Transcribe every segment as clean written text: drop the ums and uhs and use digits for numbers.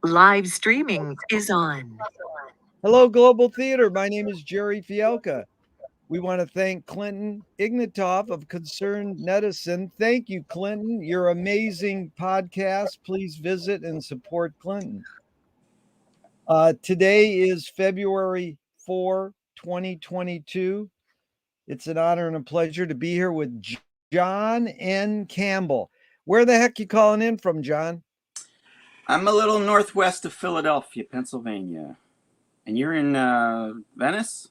Live streaming is on. Hello, Global Theater. My name is Jerry Fielka. We want to thank Clinton Ignatov of Concerned Netizen. Thank you, Clinton. Your amazing podcast. Please visit and support Clinton. Today is February 4, 2022. It's an honor and a pleasure to be here with John N. Campbell. Where the heck you calling in from, John? I'm a little northwest of Philadelphia, Pennsylvania. And you're in Venice?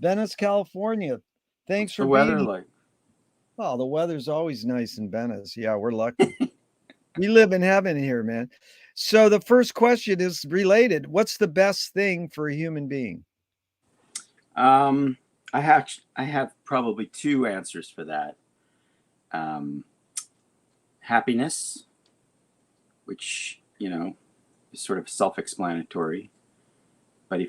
Venice, California. Thanks What's for the being weather here. like? Oh, the weather's always nice in Venice. Yeah, we're lucky. We live in heaven here, man. So the first question is related. What's the best thing for a human being? Um, I have probably two answers for that. Um, Happiness, which is sort of self-explanatory. But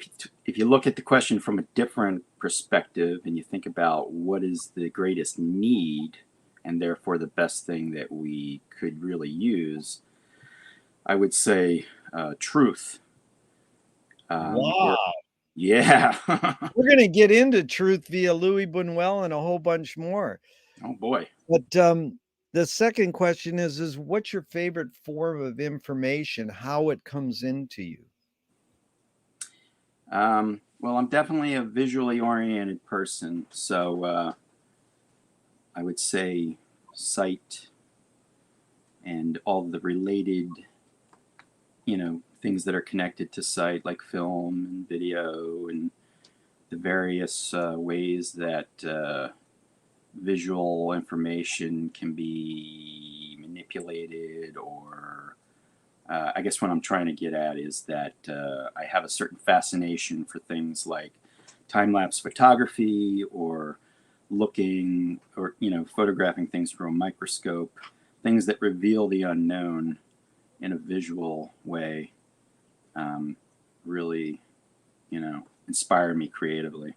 if you look at the question from a different perspective and you think about what is the greatest need and therefore the best thing that we could really use, I would say truth. Or Wow. yeah. We're going to get into truth via Louis Buñuel and a whole bunch more. Oh boy. But the second question is what's your favorite form of information, how it comes into you? Well, I'm definitely a visually oriented person, so I would say sight and all the related, things that are connected to sight, like film and video, and the various ways that visual information can be manipulated or I guess what I'm trying to get at is that I have a certain fascination for things like time-lapse photography or looking or photographing things through a microscope, things that reveal the unknown in a visual way really inspire me creatively.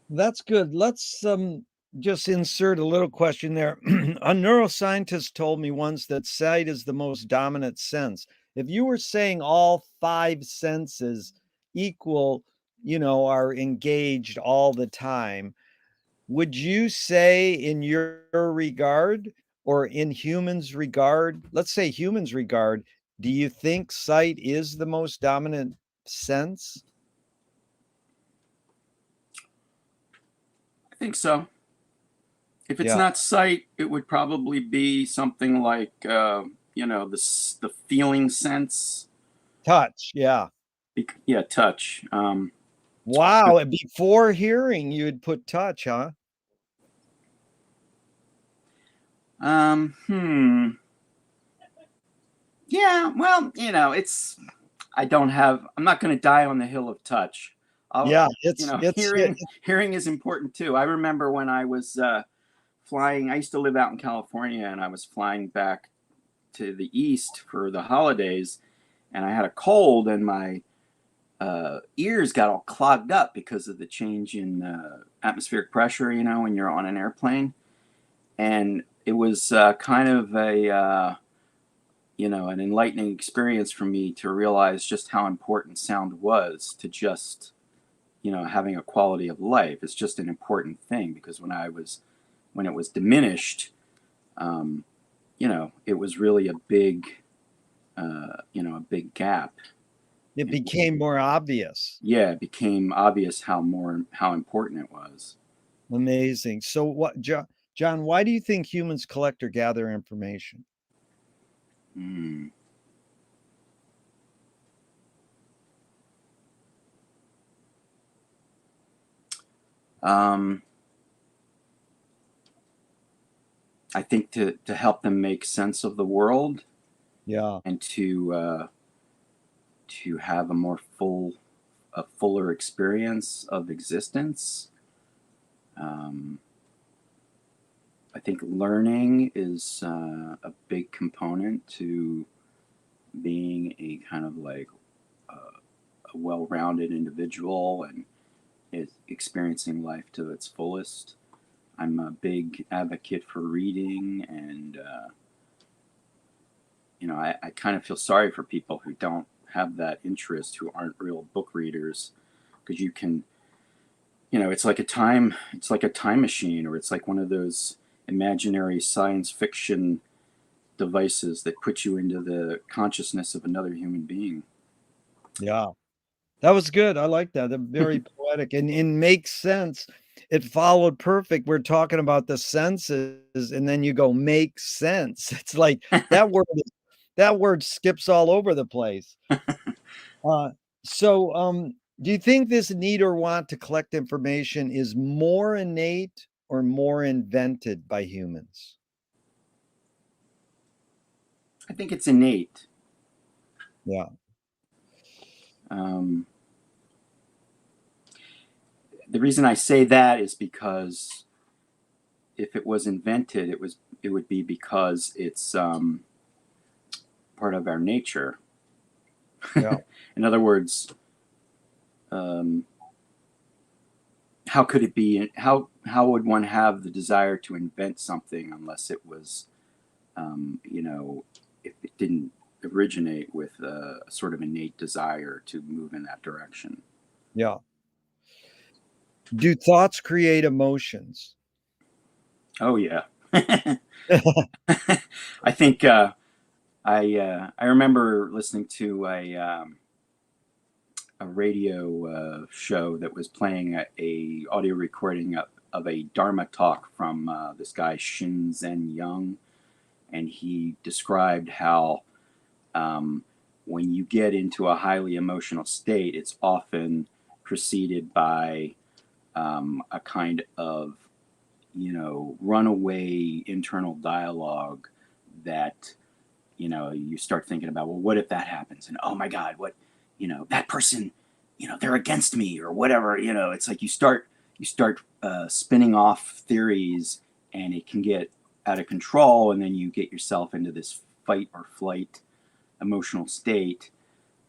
That's good. Let's just insert a little question there. A neuroscientist told me once that sight is the most dominant sense. If you were saying all five senses equal, are engaged all the time, would you say in your regard or in humans' regard, let's say humans' regard, do you think sight is the most dominant sense? I think so. If it's Yeah. not sight, it would probably be something like the feeling sense. Touch. Yeah. Yeah, touch. Wow, and before hearing, you'd put touch, huh? Hmm. Yeah. Well, it's. I'm not going to die on the hill of touch. Yeah, it's hearing is important too. I remember when I was flying. I used to live out in California, and I was flying back to the east for the holidays, and I had a cold, and my ears got all clogged up because of the change in atmospheric pressure. When you're on an airplane, and it was kind of a an enlightening experience for me to realize just how important sound was to just having a quality of life. It's just an important thing because when it was diminished, it was really a big gap. it became more obvious. Yeah, it became obvious how important it was. Amazing. So what, John, why do you think humans collect or gather information? Mm. Um, I think to help them make sense of the world. Yeah. And to have a fuller experience of existence. Um, I think learning is a big component to being a kind of like a well-rounded individual and is experiencing life to its fullest. I'm a big advocate for reading and I kind of feel sorry for people who don't have that interest, who aren't real book readers, because you can, it's like a time machine, or it's like one of those imaginary science fiction devices that put you into the consciousness of another human being. Yeah. That was good. I like that. Very poetic and makes sense. It followed perfect. We're talking about the senses, and then you go make sense. It's like that word skips all over the place. Uh, so, do you think this need or want to collect information is more innate or more invented by humans? I think it's innate. Yeah. Um, the reason I say that is because if it was invented, it would be because it's part of our nature. Yeah. In other words, um, how could it be? How would one have the desire to invent something unless it was, if it didn't originate with a sort of innate desire to move in that direction? Yeah. Do thoughts create emotions? Oh yeah. I think I remember listening to a radio show that was playing a audio recording of a Dharma talk from this guy Shin Zen Young, and he described how um, when you get into a highly emotional state, it's often preceded by a kind of runaway internal dialogue that you start thinking about, well, what if that happens? And oh my God, what, that person, they're against me or whatever. It's like you start spinning off theories, and it can get out of control, and then you get yourself into this fight or flight emotional state,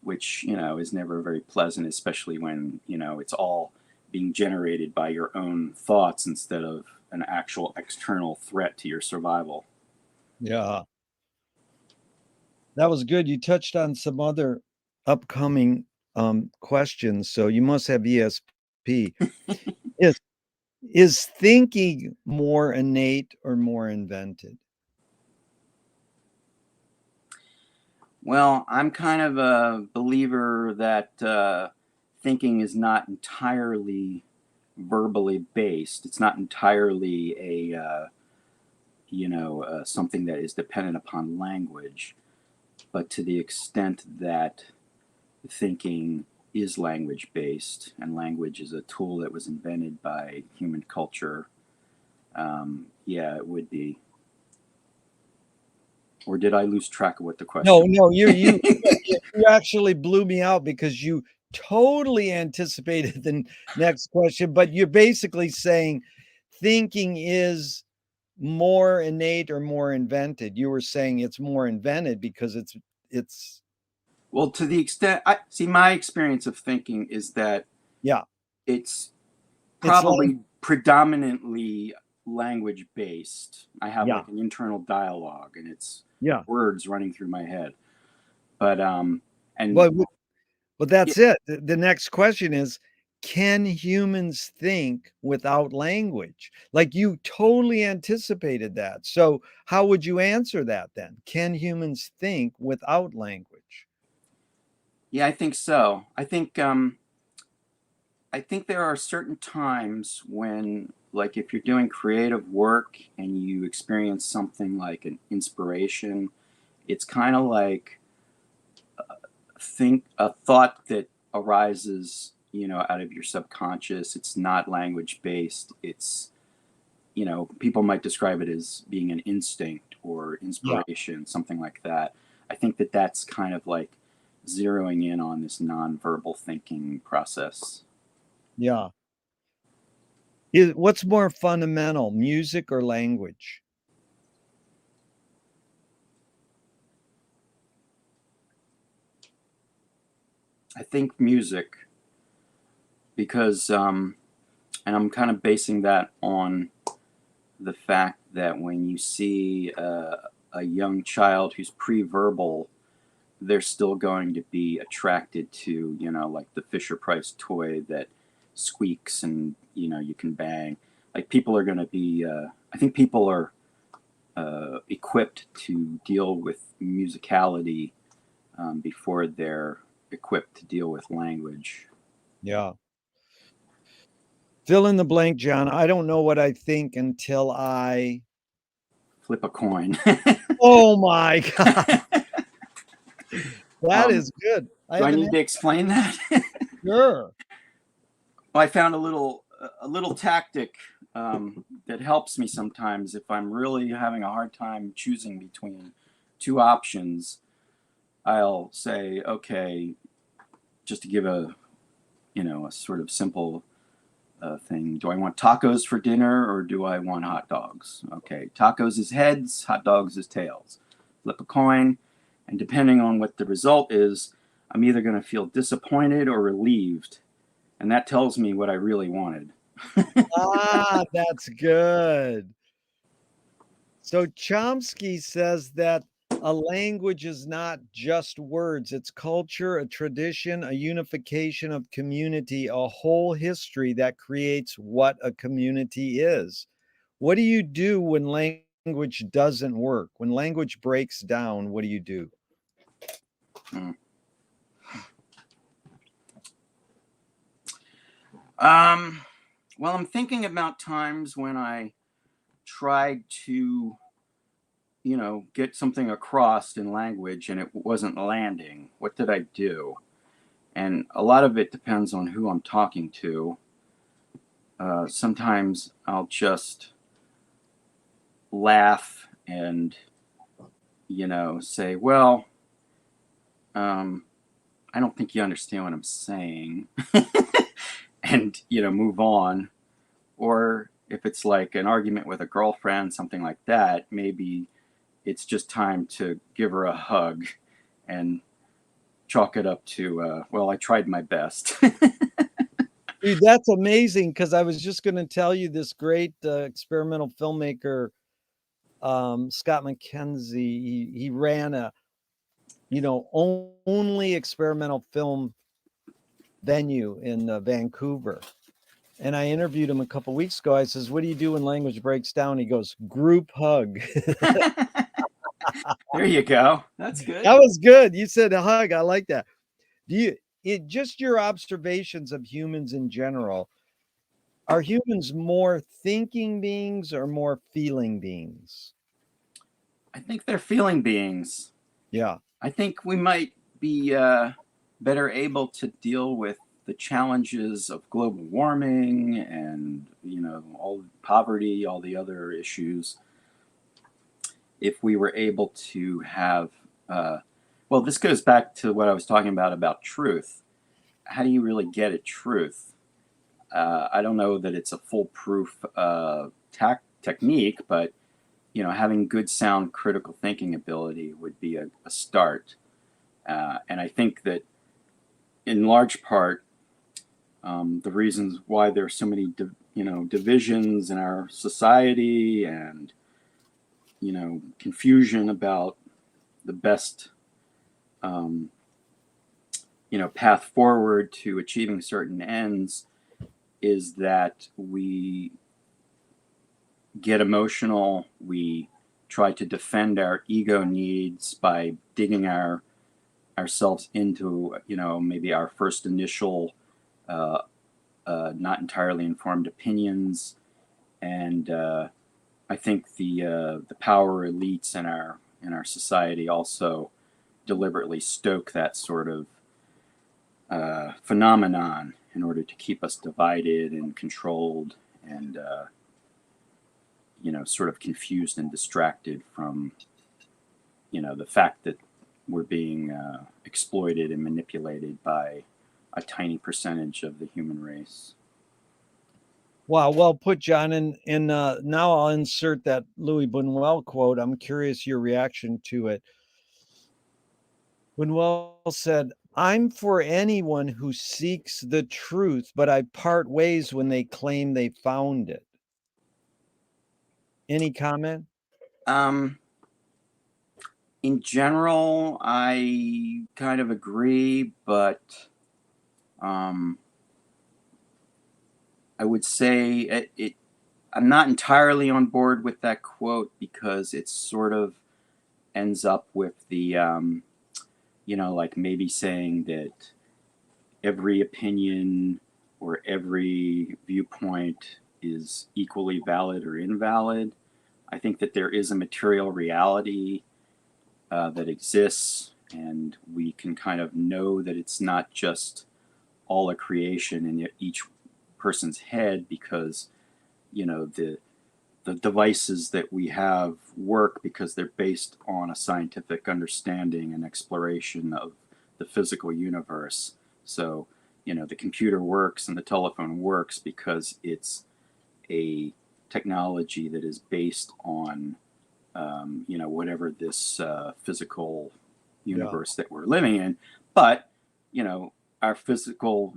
which is never very pleasant, especially when it's all being generated by your own thoughts instead of an actual external threat to your survival. Yeah. That was good. You touched on some other upcoming, questions, so you must have ESP. Is is thinking more innate or more invented? Well, I'm kind of a believer that thinking is not entirely verbally based. It's not entirely something that is dependent upon language, but to the extent that thinking is language based, and language is a tool that was invented by human culture, yeah, it would be. Or did I lose track of what the No, question no, was? you actually blew me out because you totally anticipated the next question, but you're basically saying thinking is more innate or more invented. You were saying it's more invented because it's Well, to the extent I see, my experience of thinking is that yeah, it's it's like probably predominantly language based. I have yeah, like an internal dialogue, and it's yeah. words running through my head. But and But but yeah, that's it. The next question is, can humans think without language? Like, you totally anticipated that. So, how would you answer that then? Can humans think without language? yeah, I think so. I think there are certain times when, like, if you're doing creative work and you experience something like an inspiration, it's kind of like think a thought that arises, out of your subconscious. It's not language based. It's, people might describe it as being an instinct or Yeah. inspiration, something like that. I think that that's kind of like zeroing in on this nonverbal thinking process. Yeah. What's more fundamental, music or language? I think music, because, and I'm kind of basing that on the fact that when you see a a young child who's pre-verbal, they're still going to be attracted to, like the Fisher-Price toy that squeaks and, you can bang. Like people are going to be, I think people are equipped to deal with musicality before they're equipped to deal with language. Yeah. Fill in the blank, John. I don't know what I think until I Flip a coin. Oh my God. That is good. Do I need to explain that? Sure. Well, I found a little tactic that helps me sometimes if I'm really having a hard time choosing between two options. I'll say, okay, just to give a sort of simple thing. Do I want tacos for dinner or do I want hot dogs? Okay, tacos is heads, hot dogs is tails. Flip a coin, and depending on what the result is, I'm either going to feel disappointed or relieved. And that tells me what I really wanted. That's good. So Chomsky says that a language is not just words, it's culture, a tradition, a unification of community, a whole history that creates what a community is. What do you do when language doesn't work? When language breaks down, what do you do? Well, I'm thinking about times when I tried to, get something across in language and it wasn't landing. What did I do? And a lot of it depends on who I'm talking to. Sometimes I'll just laugh and, say, well, I don't think you understand what I'm saying. And, move on. Or if it's like an argument with a girlfriend, something like that, maybe it's just time to give her a hug and chalk it up to, well, I tried my best. Dude, that's amazing because I was just going to tell you this great experimental filmmaker, Scott McKenzie. He ran a, only experimental film venue in Vancouver. And I interviewed him a couple weeks ago. I says, "What do you do when language breaks down?" He goes, "Group hug." There you go. That's good. That was good. You said a hug. I like that. Just your observations of humans in general. Are humans more thinking beings or more feeling beings? I think they're feeling beings. Yeah. I think we might be better able to deal with the challenges of global warming and, all poverty, all the other issues, if we were able to have, well, this goes back to what I was talking about truth. How do you really get at truth? I don't know that it's a foolproof technique, but having good, sound, critical thinking ability would be a start. And I think that in large part, the reasons why there are so many, divisions in our society and, confusion about the best, path forward to achieving certain ends is that we get emotional. We try to defend our ego needs by digging ourselves into, maybe our first initial, not entirely informed opinions. And I think the power elites in our society also deliberately stoke that sort of phenomenon in order to keep us divided and controlled and sort of confused and distracted from the fact that we're being exploited and manipulated by a tiny percentage of the human race. Wow, well put, John. And now I'll insert that Louis Buñuel quote. I'm curious your reaction to it. Buñuel said, "I'm for anyone who seeks the truth, but I part ways when they claim they found it." Any comment? In general, I kind of agree, but um, I would say I'm not entirely on board with that quote because it sort of ends up with the, like maybe saying that every opinion or every viewpoint is equally valid or invalid. I think that there is a material reality that exists, and we can kind of know that it's not just all a creation in each person's head because the devices that we have work because they're based on a scientific understanding and exploration of the physical universe. So, the computer works and the telephone works because it's a technology that is based on, whatever this physical universe that we're living in. But, our physical,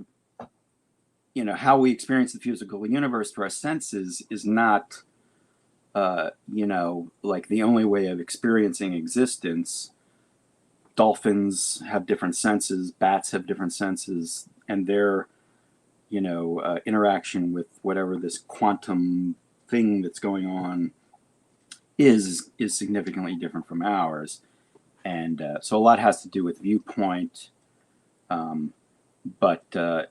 how we experience the physical universe through our senses is not like the only way of experiencing existence. Dolphins have different senses, bats have different senses, and their, interaction with whatever this quantum thing that's going on is significantly different from ours. And so a lot has to do with viewpoint. But, I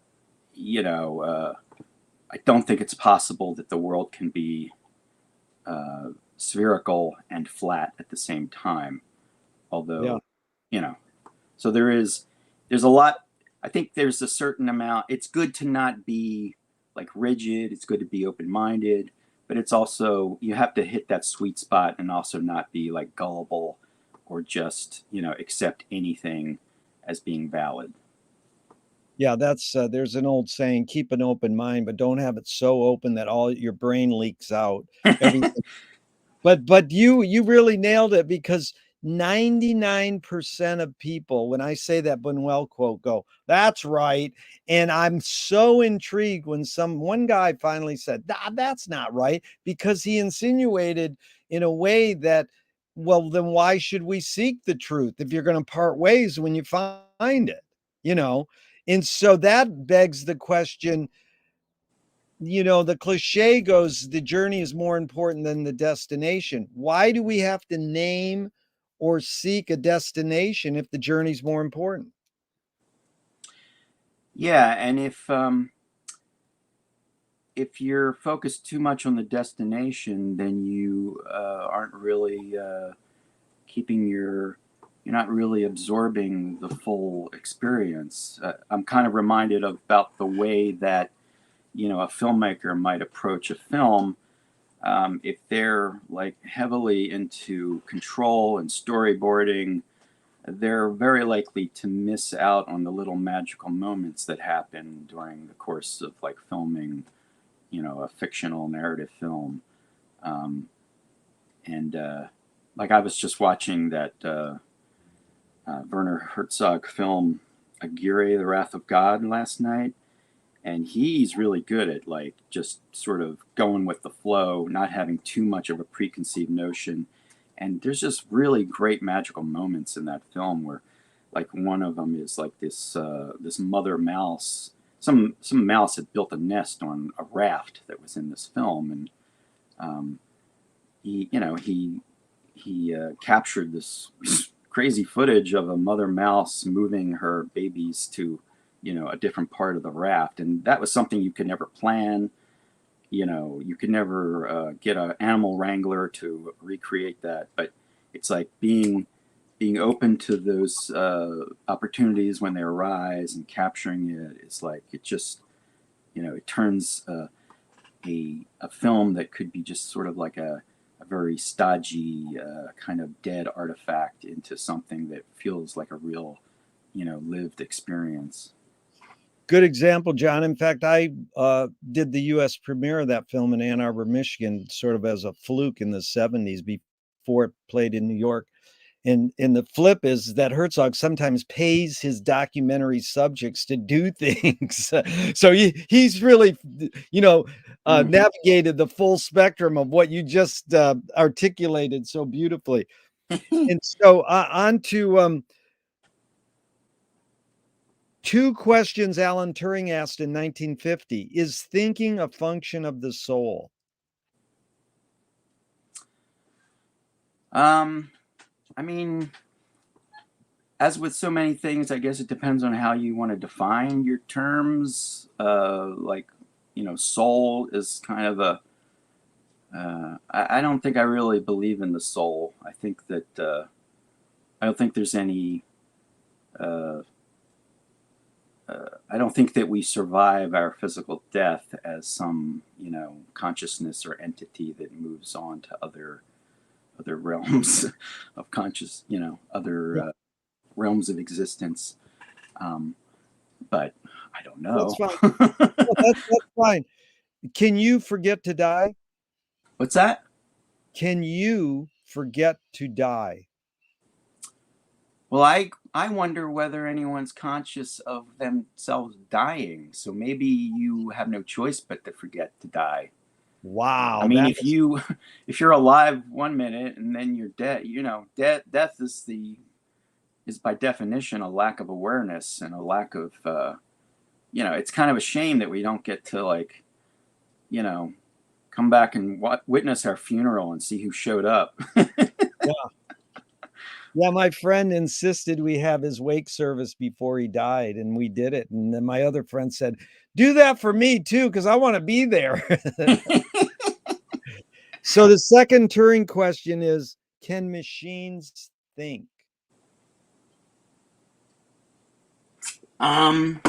don't think it's possible that the world can be spherical and flat at the same time. Although, so there's a lot. I think there's a certain amount. It's good to not be like rigid. It's good to be open-minded, but it's also, you have to hit that sweet spot and also not be like gullible or just, accept anything as being valid. Yeah, that's there's an old saying, keep an open mind, but don't have it so open that all your brain leaks out. Everything. But you really nailed it, because 99% of people, when I say that Buñuel quote, go, "That's right." And I'm so intrigued when one guy finally said, "That's not right," because he insinuated in a way that, well, then why should we seek the truth if you're going to part ways when you find it, you know? And so that begs the question, the cliche goes, the journey is more important than the destination. Why do we have to name or seek a destination if the journey's more important? Yeah, and if you're focused too much on the destination, then you aren't really you're not really absorbing the full experience. I'm kind of reminded about the way that a filmmaker might approach a film. If they're like heavily into control and storyboarding, they're very likely to miss out on the little magical moments that happen during the course of like filming, a fictional narrative film. And like I was just watching that Werner Herzog film Aguirre, The Wrath of God last night. And he's really good at like just sort of going with the flow, not having too much of a preconceived notion. And there's just really great magical moments in that film where, like, one of them is like this mother mouse. Some mouse had built a nest on a raft that was in this film, and he captured this crazy footage of a mother mouse moving her babies to a different part of the raft, and that was something you could never plan. You could never get an animal wrangler to recreate that, but it's like being open to those opportunities when they arise and capturing it. It's like it just it turns a film that could be just sort of like a very stodgy kind of dead artifact into something that feels like a real lived experience. Good example, John. In fact, I did the U.S. premiere of that film in Ann Arbor, Michigan, sort of as a fluke in the 70s before it played in New York. And the flip is that Herzog sometimes pays his documentary subjects to do things. So he's really, navigated the full spectrum of what you just articulated so beautifully. And so on to 2 questions Alan Turing asked in 1950. Is thinking a function of the soul? I mean, as with so many things, I guess it depends on how you want to define your terms. Like, soul is kind of a. I don't think I really believe in the soul. I think that I don't think there's any. Uh, I don't think that we survive our physical death as some, consciousness or entity that moves on to other realms of conscious, other Yeah, realms of existence. But I don't that's know. fine. No, that's fine. Can you forget to die? What's that? Can you forget to die? Well, I wonder whether anyone's conscious of themselves dying. So maybe you have no choice but to forget to die. I Wow, mean, that if is you if you're alive 1 minute and then you're dead, death is by definition a lack of awareness and a lack of it's kind of a shame that we don't get to you know come back and witness our funeral and see who showed up. yeah. Yeah, my friend insisted we have his wake service before he died, and we did it. And then my other friend said, "Do that for me too, because I want to be there." So the second Turing question is, can machines think? um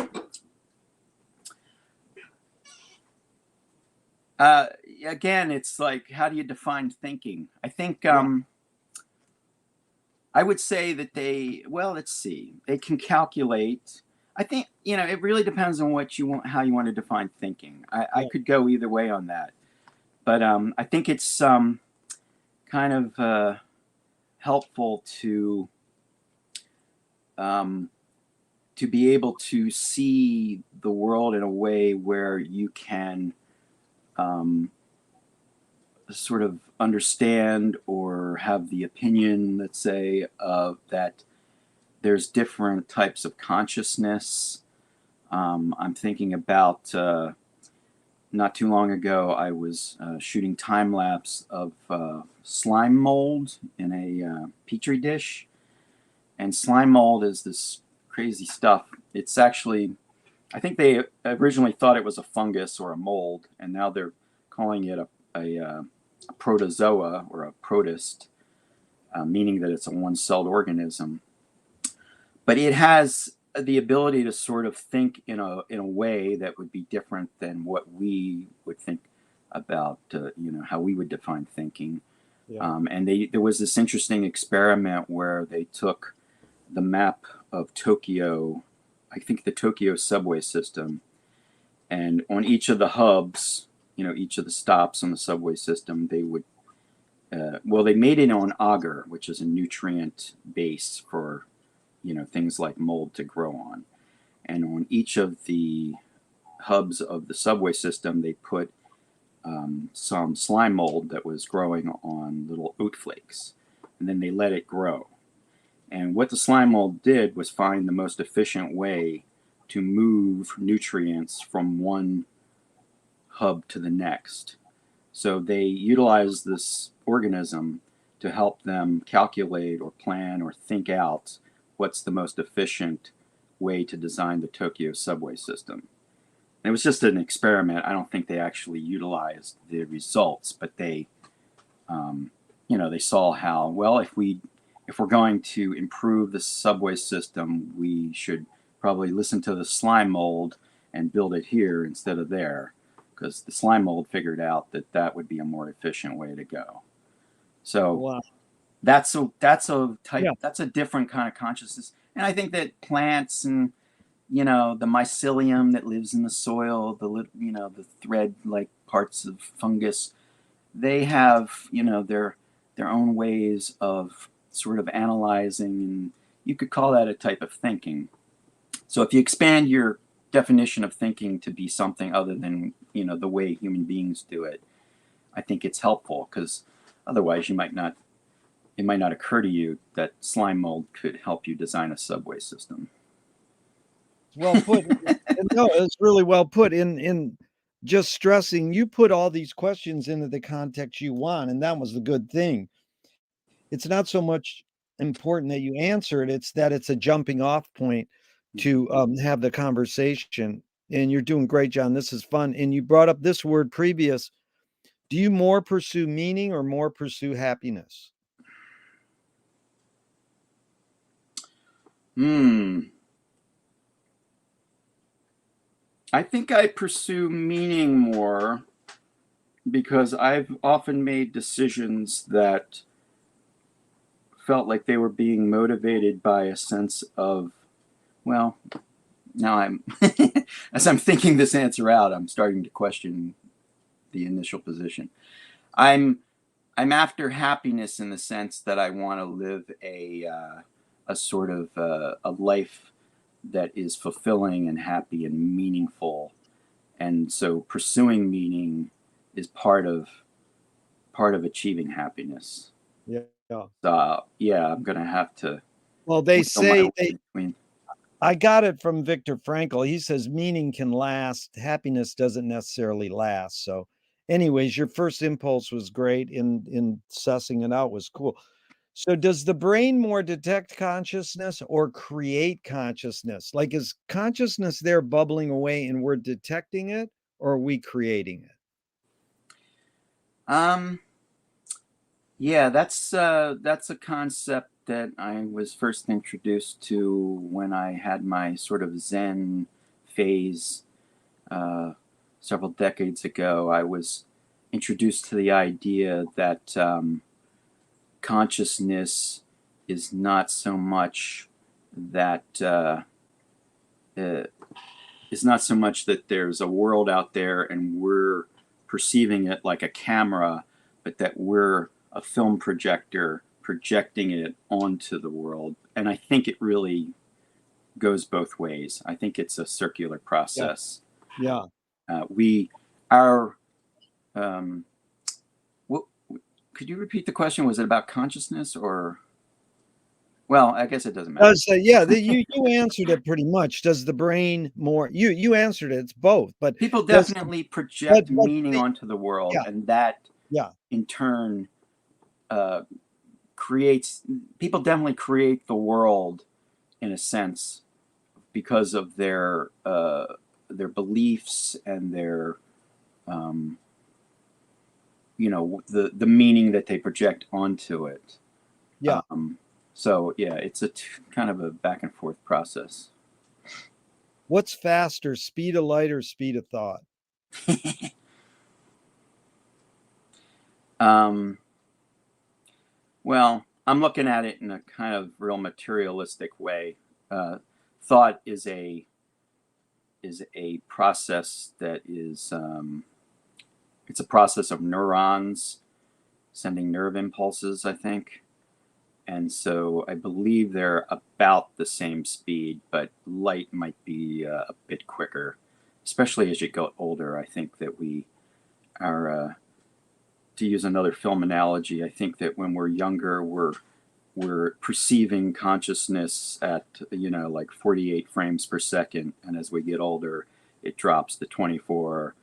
Again, it's like, how do you define thinking? I think Yeah, I would say that let's see, they can calculate. I think, it really depends on what you want, how you want to define thinking. I yeah, could go either way on that. But I think it's kind of helpful um, to be able to see the world in a way where you can um, sort of understand or have the opinion, let's say, of that there's different types of consciousness. I'm thinking about not too long ago, I was shooting time lapse of slime mold in a petri dish. And slime mold is this crazy stuff. It's actually, I think they originally thought it was a fungus or a mold, and now they're calling it a protozoa or a protist, meaning that it's a one-celled organism. But it has the ability to sort of think in a way that would be different than what we would think about, how we would define thinking. yeah. And there was this interesting experiment where they took the map of Tokyo, I think the Tokyo subway system, and on each of the hubs, each of the stops on the subway system, they would, they made it on agar, which is a nutrient base for, things like mold to grow on. And on each of the hubs of the subway system, they put some slime mold that was growing on little oat flakes, and then they let it grow. And what the slime mold did was find the most efficient way to move nutrients from one hub to the next. So they utilized this organism to help them calculate or plan or think out what's the most efficient way to design the Tokyo subway system. And it was just an experiment. I don't think they actually utilized the results, but they saw how, well, if we're going to improve the subway system, we should probably listen to the slime mold and build it here instead of there, because the slime mold figured out that would be a more efficient way to go. So Wow. Yeah, that's a different kind of consciousness. And I think that plants and the mycelium that lives in the soil, the thread like parts of fungus, they have their own ways of sort of analyzing, and you could call that a type of thinking. So if you expand your definition of thinking to be something other than the way human beings do it, I think it's helpful, because otherwise you might not it might not occur to you that slime mold could help you design a subway system. Well put. No, it's really well put. In just stressing, you put all these questions into the context you want, and that was the good thing. It's not so much important that you answer it; it's that it's a jumping off point to have the conversation. And you're doing great, John. This is fun. And you brought up this word previous. Do you more pursue meaning or more pursue happiness? I think I pursue meaning more because I've often made decisions that felt like they were being motivated by a sense of, well, now I'm, as I'm thinking this answer out, I'm starting to question the initial position. I'm after happiness in the sense that I want to live a sort of a life that is fulfilling and happy and meaningful, and so pursuing meaning is part of achieving happiness. Yeah. Yeah, I'm gonna have to. Well, they say between. I got it from Viktor Frankl. He says meaning can last, happiness doesn't necessarily last. So, anyways, your first impulse was great in sussing it out was cool. So does the brain more detect consciousness or create consciousness? Like, is consciousness there bubbling away and we're detecting it, or are we creating it? Yeah, that's a concept that I was first introduced to when I had my sort of Zen phase several decades ago. I was introduced to the idea that consciousness is not so much that there's a world out there and we're perceiving it like a camera, but that we're a film projector projecting it onto the world. And I think it really goes both ways. I think it's a circular process. Yeah. Could you repeat the question? Was it about consciousness or? Well, I guess it doesn't matter. You answered it pretty much. Does the brain more? You answered it. It's both, but people definitely project meaning onto the world, and that in turn people definitely create the world in a sense because of their beliefs and their the meaning that they project onto it. So yeah, it's a kind of a back and forth process. What's faster, speed of light or speed of thought? Well, I'm looking at it in a kind of real materialistic way. Thought is a process that is it's a process of neurons sending nerve impulses, I think. And so I believe they're about the same speed, but light might be a bit quicker, especially as you go older. I think that we are, to use another film analogy, I think that when we're younger, we're perceiving consciousness at, like 48 frames per second. And as we get older, it drops to 24,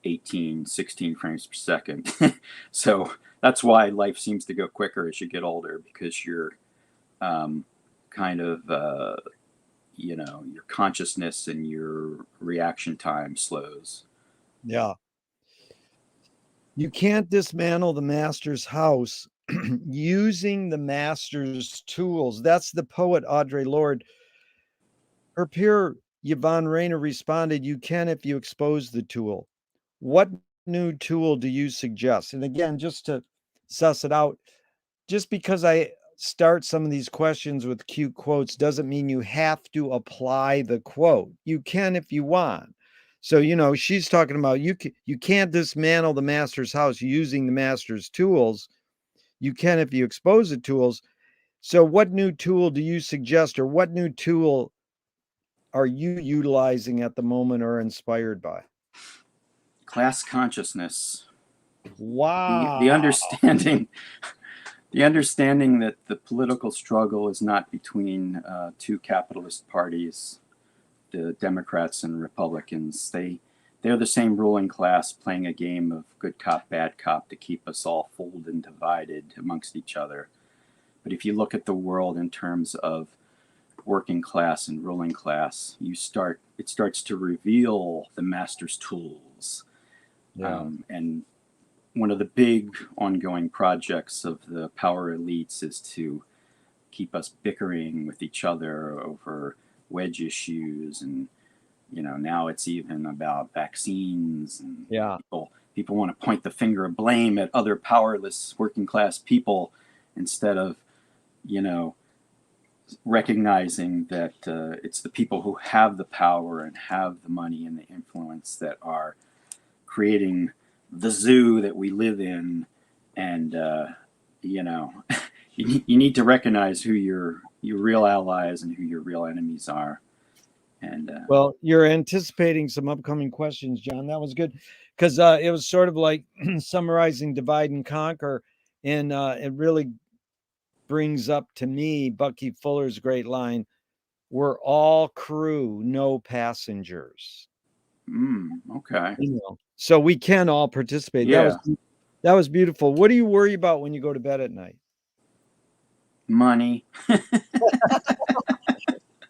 18, 16 frames per second. So that's why life seems to go quicker as you get older, because your kind of your consciousness and your reaction time slows. Yeah. You can't dismantle the master's house using the master's tools. That's the poet Audre Lorde. Her peer Yvonne Rainer responded, you can if you expose the tool. What new tool do you suggest? And again, just to suss it out, just because I start some of these questions with cute quotes doesn't mean you have to apply the quote. You can if you want. So, she's talking about you can't dismantle the master's house using the master's tools. You can if you expose the tools. So what new tool do you suggest, or what new tool are you utilizing at the moment or inspired by? Class consciousness. Wow. The understanding The understanding that the political struggle is not between two capitalist parties, the Democrats and Republicans. They're the same ruling class playing a game of good cop, bad cop to keep us all fooled and divided amongst each other. But if you look at the world in terms of working class and ruling class, it starts to reveal the master's tools. Yeah. And one of the big ongoing projects of the power elites is to keep us bickering with each other over wedge issues, and now it's even about vaccines, and Yeah. people want to point the finger of blame at other powerless working class people instead of recognizing that it's the people who have the power and have the money and the influence that are creating the zoo that we live in. And you need to recognize who your real allies and who your real enemies are. And Well, you're anticipating some upcoming questions, John. That was good, because it was sort of like summarizing divide and conquer, and it really brings up to me Bucky Fuller's great line: "We're all crew, no passengers." okay. So we can all participate. Yeah. That was beautiful. What do you worry about when you go to bed at night? Money.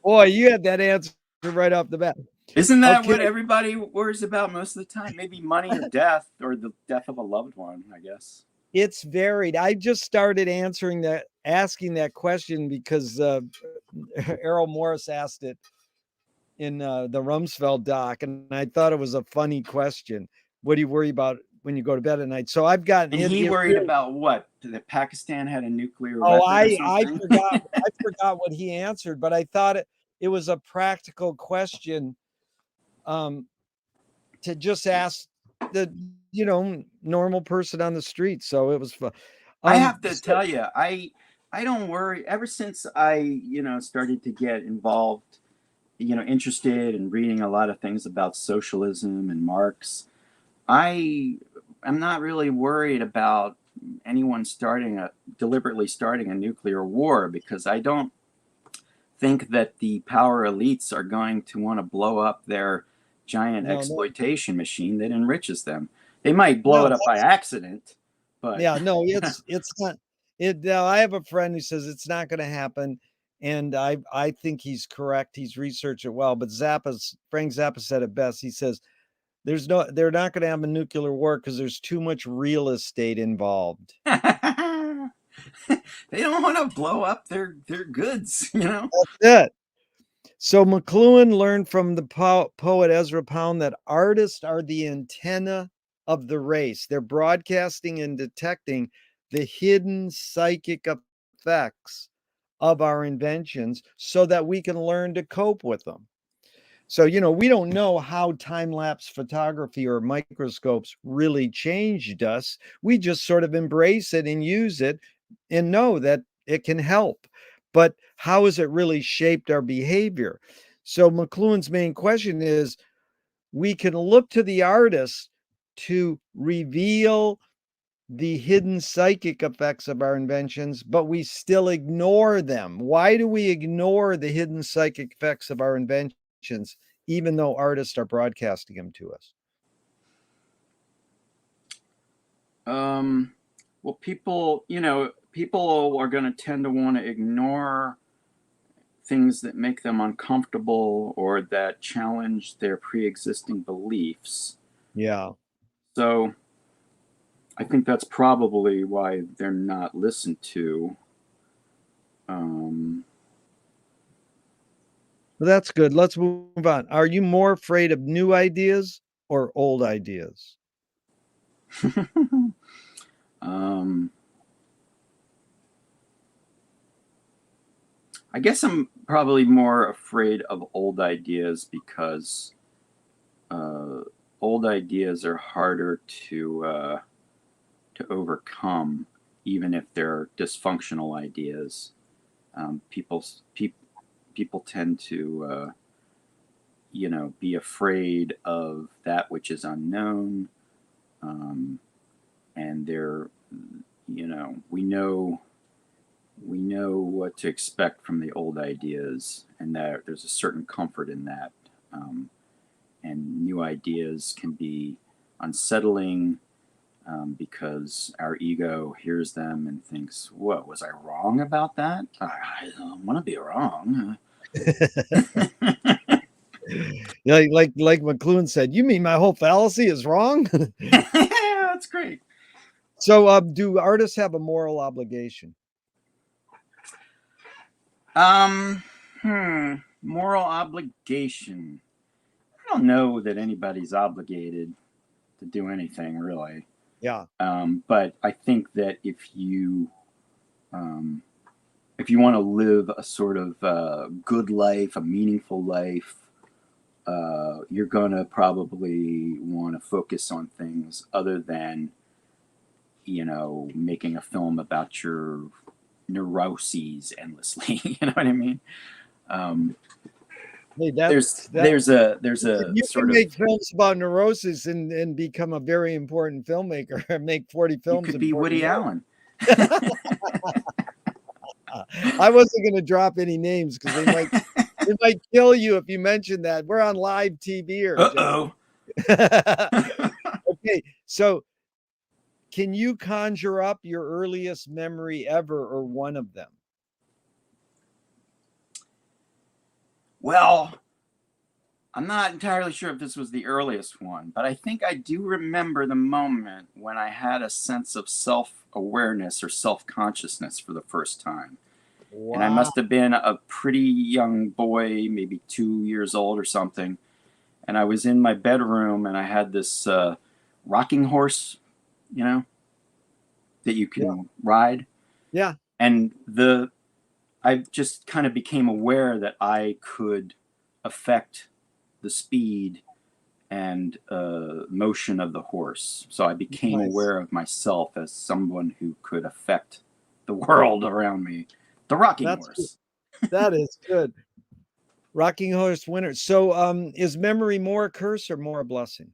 Boy, you had that answer right off the bat. Isn't that Okay. what everybody worries about most of the time? Maybe money or death, or the death of a loved one, I guess. It's varied. I just started asking that question because Errol Morris asked it in the Rumsfeld doc, and I thought it was a funny question. What do you worry about when you go to bed at night? So I've gotten And he worried about what? That Pakistan had a nuclear weapon or something? I forgot what he answered, but I thought it was a practical question to just ask the normal person on the street. So it was fun. I have to tell you, I don't worry. Ever since I started to get involved, interested in reading a lot of things about socialism and Marx, I am not really worried about anyone deliberately starting a nuclear war, because I don't think that the power elites are going to want to blow up their giant exploitation machine that enriches them. They might blow it up by accident, but it's not. I have a friend who says it's not going to happen, and I think he's correct. He's researched it well, but Frank Zappa said it best. He says they're not going to have a nuclear war because there's too much real estate involved. they don't want to blow up their goods, That's it. So McLuhan learned from the poet Ezra Pound that artists are the antenna of the race. They're broadcasting and detecting the hidden psychic effects of our inventions so that we can learn to cope with them. So, we don't know how time-lapse photography or microscopes really changed us. We just sort of embrace it and use it and know that it can help. But how has it really shaped our behavior? So McLuhan's main question is, we can look to the artists to reveal the hidden psychic effects of our inventions, but we still ignore them. Why do we ignore the hidden psychic effects of our inventions, even though artists are broadcasting them to us? Well, people are going to tend to want to ignore things that make them uncomfortable or that challenge their pre-existing beliefs. Yeah. So I think that's probably why they're not listened to. Well, that's good. Let's move on. Are you more afraid of new ideas or old ideas? I guess I'm probably more afraid of old ideas because old ideas are harder to overcome, even if they're dysfunctional ideas. People tend to be afraid of that which is unknown, and we know we know what to expect from the old ideas, and that there's a certain comfort in that. And new ideas can be unsettling because our ego hears them and thinks, "What was I wrong about that? I don't want to be wrong." Yeah, like McLuhan said, you mean my whole fallacy is wrong? That's great. So, do artists have a moral obligation? Moral obligation. I don't know that anybody's obligated to do anything really. Yeah. But I think that if you want to live a sort of good life, a meaningful life, you're gonna probably want to focus on things other than, making a film about your neuroses endlessly. You know what I mean? Hey, There's a you can sort of, make films about neurosis and become a very important filmmaker and make 40 you films could in be 40 Woody years. Allen. I wasn't going to drop any names because they might kill you if you mention that. We're on live TV here, John. Okay, so can you conjure up your earliest memory ever or one of them? Well, I'm not entirely sure if this was the earliest one, but I think I do remember the moment when I had a sense of self-awareness or self-consciousness for the first time. And I Wow. must have been a pretty young boy, maybe 2 years old or something. And I was in my bedroom and I had this rocking horse, that you can ride. Yeah. And I just kind of became aware that I could affect the speed and motion of the horse. So I became Nice. aware of myself as someone who could affect the world around me. The rocking horse. That is good. Rocking horse winner. So, is memory more a curse or more a blessing?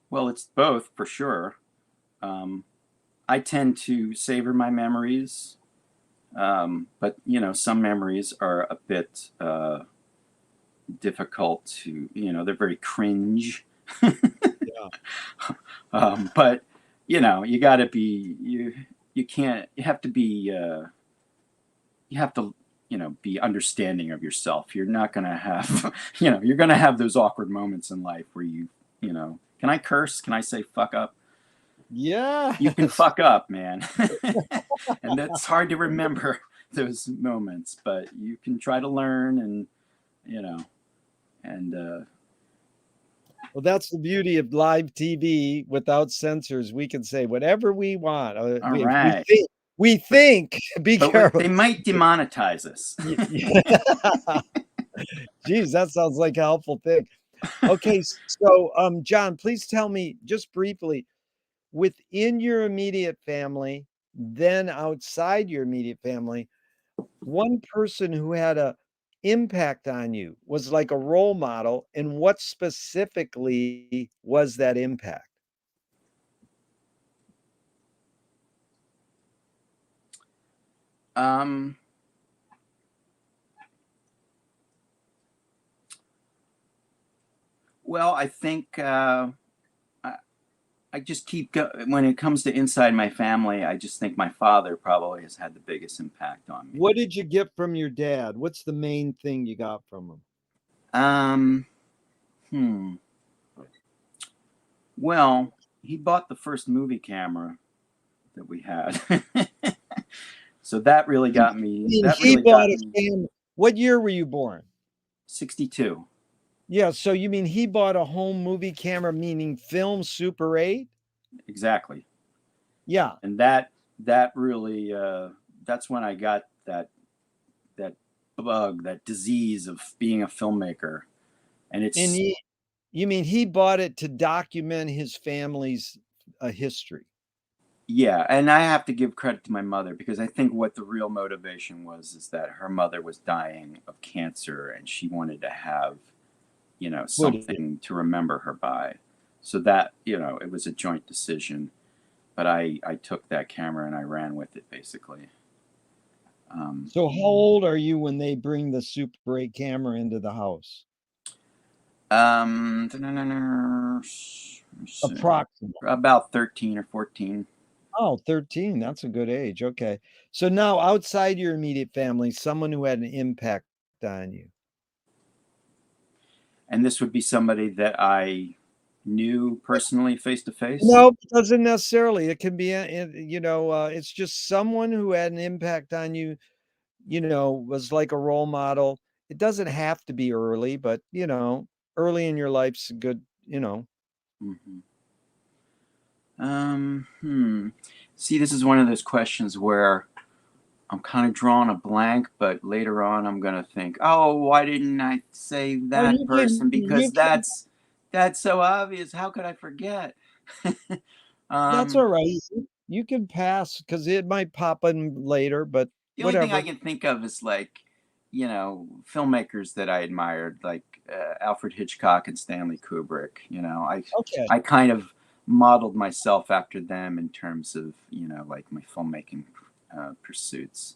Well, it's both for sure. I tend to savor my memories, but some memories are a bit difficult to. They're very cringe. Yeah. But you got to be you can't. You have to be. You have to be understanding of yourself. You're not gonna have you're gonna have those awkward moments in life where can I curse? Can I say fuck up? Yeah. You can fuck up, man. And that's hard to remember those moments, but you can try to learn and you know and Well, that's the beauty of live TV without censors. We can say whatever we want. all right. We think. Be But careful. they might demonetize us. Geez, that sounds like a helpful thing. Okay, so John, please tell me just briefly, within your immediate family, then outside your immediate family, one person who had a impact on you was like a role model, and what specifically was that impact? um well, I think I just when it comes to inside my family, I just think my father probably has had the biggest impact on me. What did you get from your dad? What's the main thing you got from him? Um, hmm. Well, he bought the first movie camera that we had. So that really got me. That He really bought got a me. camera. What year were you born? 62. Yeah, so you mean he bought a home movie camera, meaning film Super 8? Exactly. Yeah. And that really that's when I got that bug, that disease of being a filmmaker. And And it's you mean he bought it to document his family's history? Yeah, and I have to give credit to my mother because I think what the real motivation was is that her mother was dying of cancer and she wanted to have, Footage. something to remember her by. So that, it was a joint decision. but I took that camera and I ran with it basically. So how old are you when they bring the Super 8 camera into the house? Approximately. About 13 or 14. Oh, 13. That's a good age. Okay. So now outside your immediate family, someone who had an impact on you. And this would be somebody that I knew personally face to face? No, it doesn't necessarily. It can be, it's just someone who had an impact on you, was like a role model. It doesn't have to be early, but, early in your life's good, Mm-hmm. See, this is one of those questions where I'm kind of drawing a blank, but later on I'm gonna think, oh, why didn't I say that person? Because that's so obvious. How could I forget? That's all right. You can pass because it might pop in later, but The only thing I whatever. can think of is like, filmmakers that I admired, like Alfred Hitchcock and Stanley Kubrick. Okay. I kind of modeled myself after them in terms of, like my filmmaking pursuits.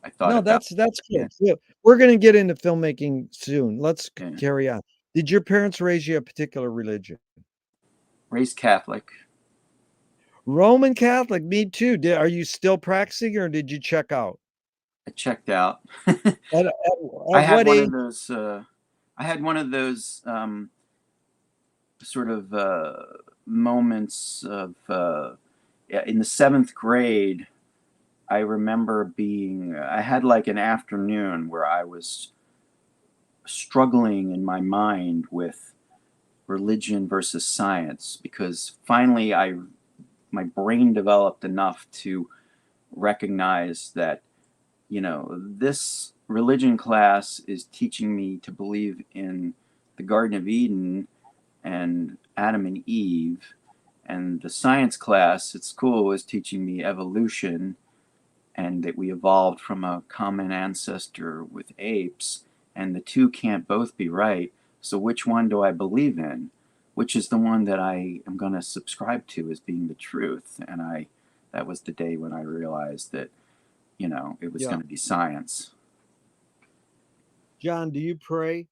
I thought No, about, that's yeah, good. Yeah, we're gonna get into filmmaking soon. Let's yeah. carry on. Did your parents raise you a particular religion? Raised Catholic. Roman Catholic, me too. Are you still practicing or did you check out? I checked out. At I had what one age? of those. I had one of those sort of moments of yeah, in the seventh grade. I remember I had like an afternoon where I was struggling in my mind with religion versus science because finally my brain developed enough to recognize that, this religion class is teaching me to believe in the Garden of Eden and Adam and Eve, and the science class at school is teaching me evolution and that we evolved from a common ancestor with apes, and the two can't both be right. So which one do I believe in? Which is the one that I am going to subscribe to as being the truth? And that was the day when I realized that, it was Yeah. going to be science. John, do you pray?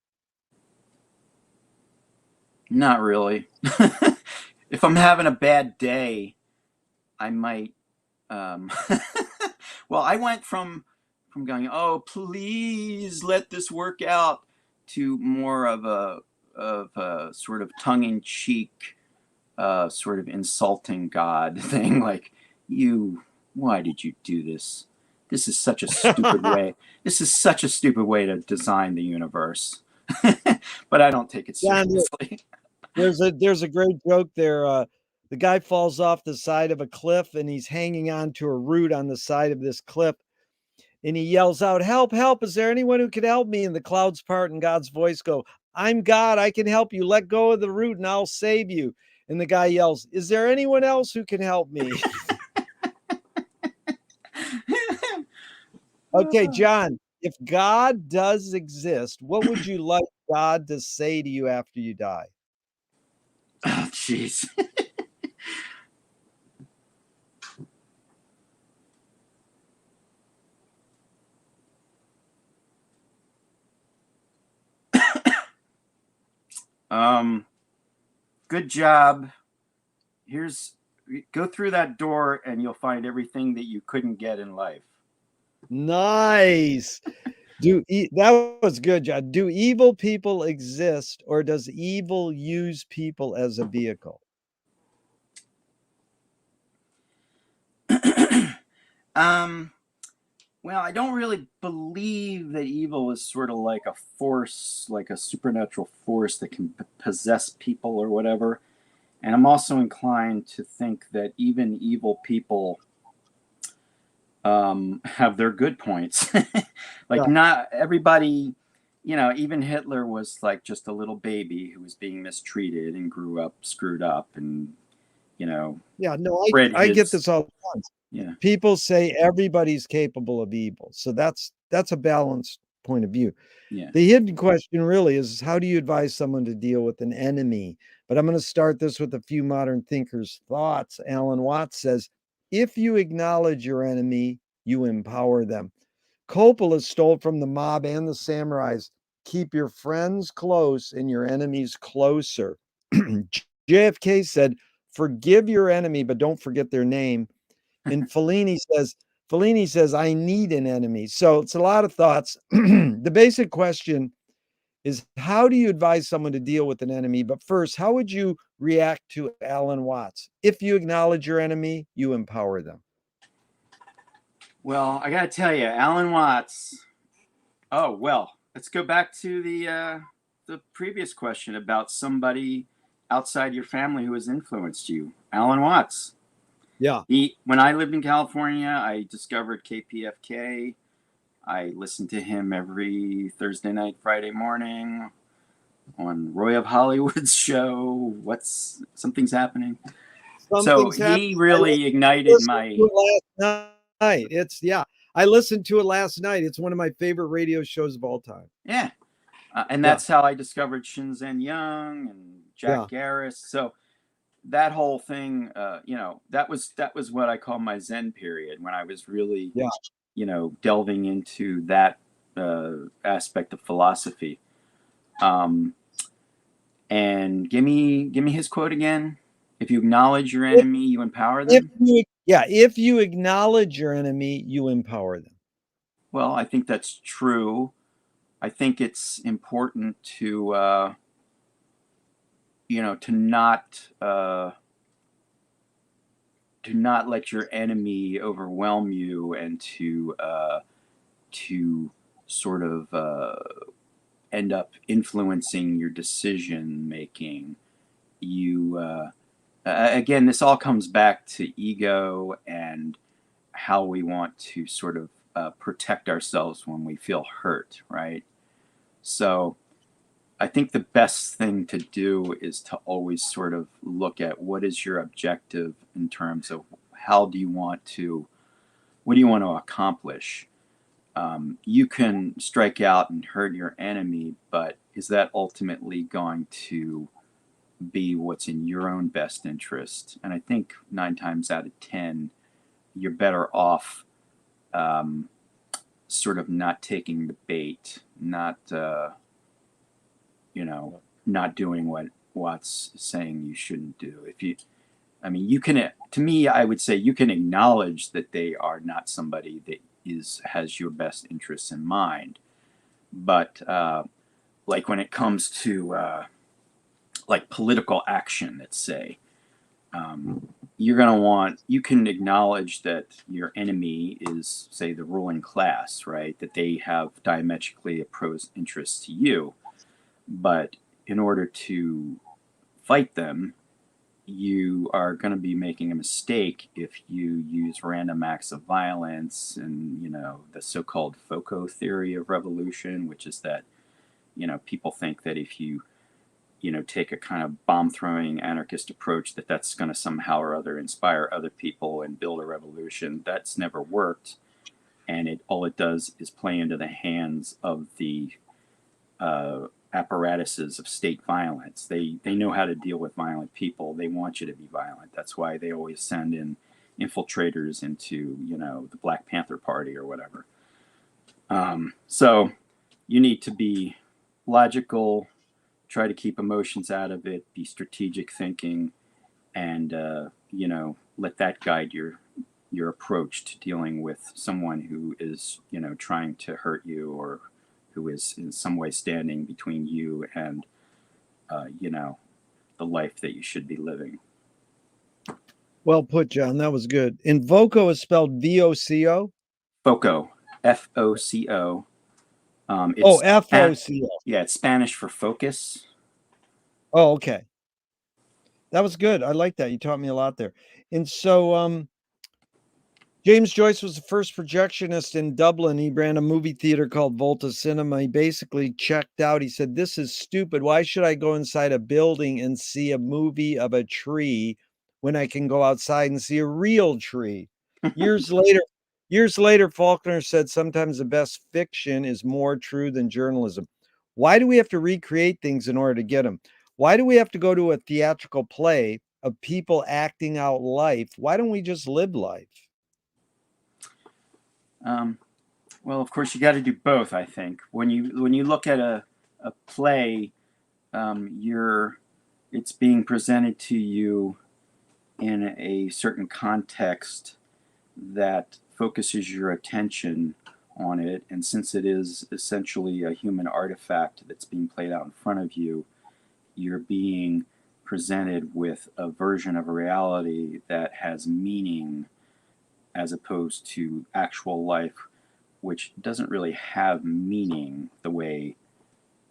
Not really. If I'm having a bad day, I might. Well, I went from going, oh, please let this work out, to more of a sort of tongue-in-cheek, sort of insulting God thing, like, why did you do this? This is such a stupid way. This is such a stupid way to design the universe. But I don't take it John, seriously. there's a great joke there. The guy falls off the side of a cliff and he's hanging on to a root on the side of this cliff. And he yells out, "Help, help. Is there anyone who can help me?" And the clouds part and God's voice go, "I'm God. I can help you. Let go of the root and I'll save you." And the guy yells, "Is there anyone else who can help me?" Okay, John, if God does exist, what would you like God to say to you after you die? Oh, jeez. Good job. Go through that door and you'll find everything that you couldn't get in life. Nice. That was good, John. Do evil people exist or does evil use people as a vehicle? Well, I don't really believe that evil is sort of like a force, like a supernatural force that can possess people or whatever. And I'm also inclined to think that even evil people have their good points. Like, Yeah. not everybody, even Hitler was like just a little baby who was being mistreated and grew up screwed up and, Yeah, no, bred I get his, this all the time. yeah, People say everybody's capable of evil. So that's a balanced point of view. yeah. The hidden question really is how do you advise someone to deal with an enemy but I'm going to start this with a few modern thinkers' thoughts. Alan Watts says, if you acknowledge your enemy, you empower them. Coppola stole from the mob and the samurais. Keep your friends close and your enemies closer. JFK said, forgive your enemy, but don't forget their name. And Fellini says, I need an enemy. So it's a lot of thoughts. The basic question is, how do you advise someone to deal with an enemy? But first, how would you react to Alan Watts? If you acknowledge your enemy, you empower them. Well, I got to tell you, Alan Watts. Oh, well, let's go back to the previous question about somebody outside your family who has influenced you. Alan Watts. Yeah. When I lived in California, I discovered KPFK. I listened to him every Thursday night, Friday morning on Roy of Hollywood's show. Something's happening. Something's so happening. He really ignited my. Last night. I listened to it last night. It's one of my favorite radio shows of all time. Yeah. And that's how I discovered Shinzen Young and Jack Garris. So that whole thing, that was what I call my Zen period, when I was really, delving into that aspect of philosophy. And give me his quote again. If you acknowledge your enemy, you empower them. If you acknowledge your enemy, you empower them. Well, I think that's true. I think it's important to not let your enemy overwhelm you, and to sort of end up influencing your decision making. Again, this all comes back to ego and how we want to sort of protect ourselves when we feel hurt, right? So I think the best thing to do is to always sort of look at what is your objective in terms of what do you want to accomplish. You can strike out and hurt your enemy, but is that ultimately going to be what's in your own best interest? And I think 9 times out of 10, you're better off sort of not taking the bait, not doing what Watts is saying you shouldn't do. To me, I would say you can acknowledge that they are not somebody that has your best interests in mind. But like when it comes to like political action, let's say, you can acknowledge that your enemy is, say, the ruling class, right? That they have diametrically opposed interests to you. But in order to fight them, you are going to be making a mistake if you use random acts of violence and, the so-called FOCO theory of revolution, which is that, people think that if you, take a kind of bomb-throwing anarchist approach, that's going to somehow or other inspire other people and build a revolution. That's never worked. And all it does is play into the hands of the apparatuses of state violence. They know how to deal with violent people. They want you to be violent. That's why they always send in infiltrators into, the Black Panther Party or whatever. So you need to be logical, try to keep emotions out of it, be strategic thinking, and, let that guide your approach to dealing with someone who is, trying to hurt you, or who is in some way standing between you and, the life that you should be living. Well put, John. That was good. And VOCO is spelled VOCO? FOCO, FOCO. FOCO. Yeah, it's Spanish for focus. Oh, okay. That was good. I like that. You taught me a lot there. And so, James Joyce was the first projectionist in Dublin. He ran a movie theater called Volta Cinema. He basically checked out. He said, this is stupid. Why should I go inside a building and see a movie of a tree when I can go outside and see a real tree? Years later, Faulkner said sometimes the best fiction is more true than journalism. Why do we have to recreate things in order to get them? Why do we have to go to a theatrical play of people acting out life? Why don't we just live life? Well, of course, you got to do both. I think when you look at a play, it's being presented to you in a certain context that focuses your attention on it, and since it is essentially a human artifact that's being played out in front of you, you're being presented with a version of a reality that has meaning as opposed to actual life, which doesn't really have meaning the way,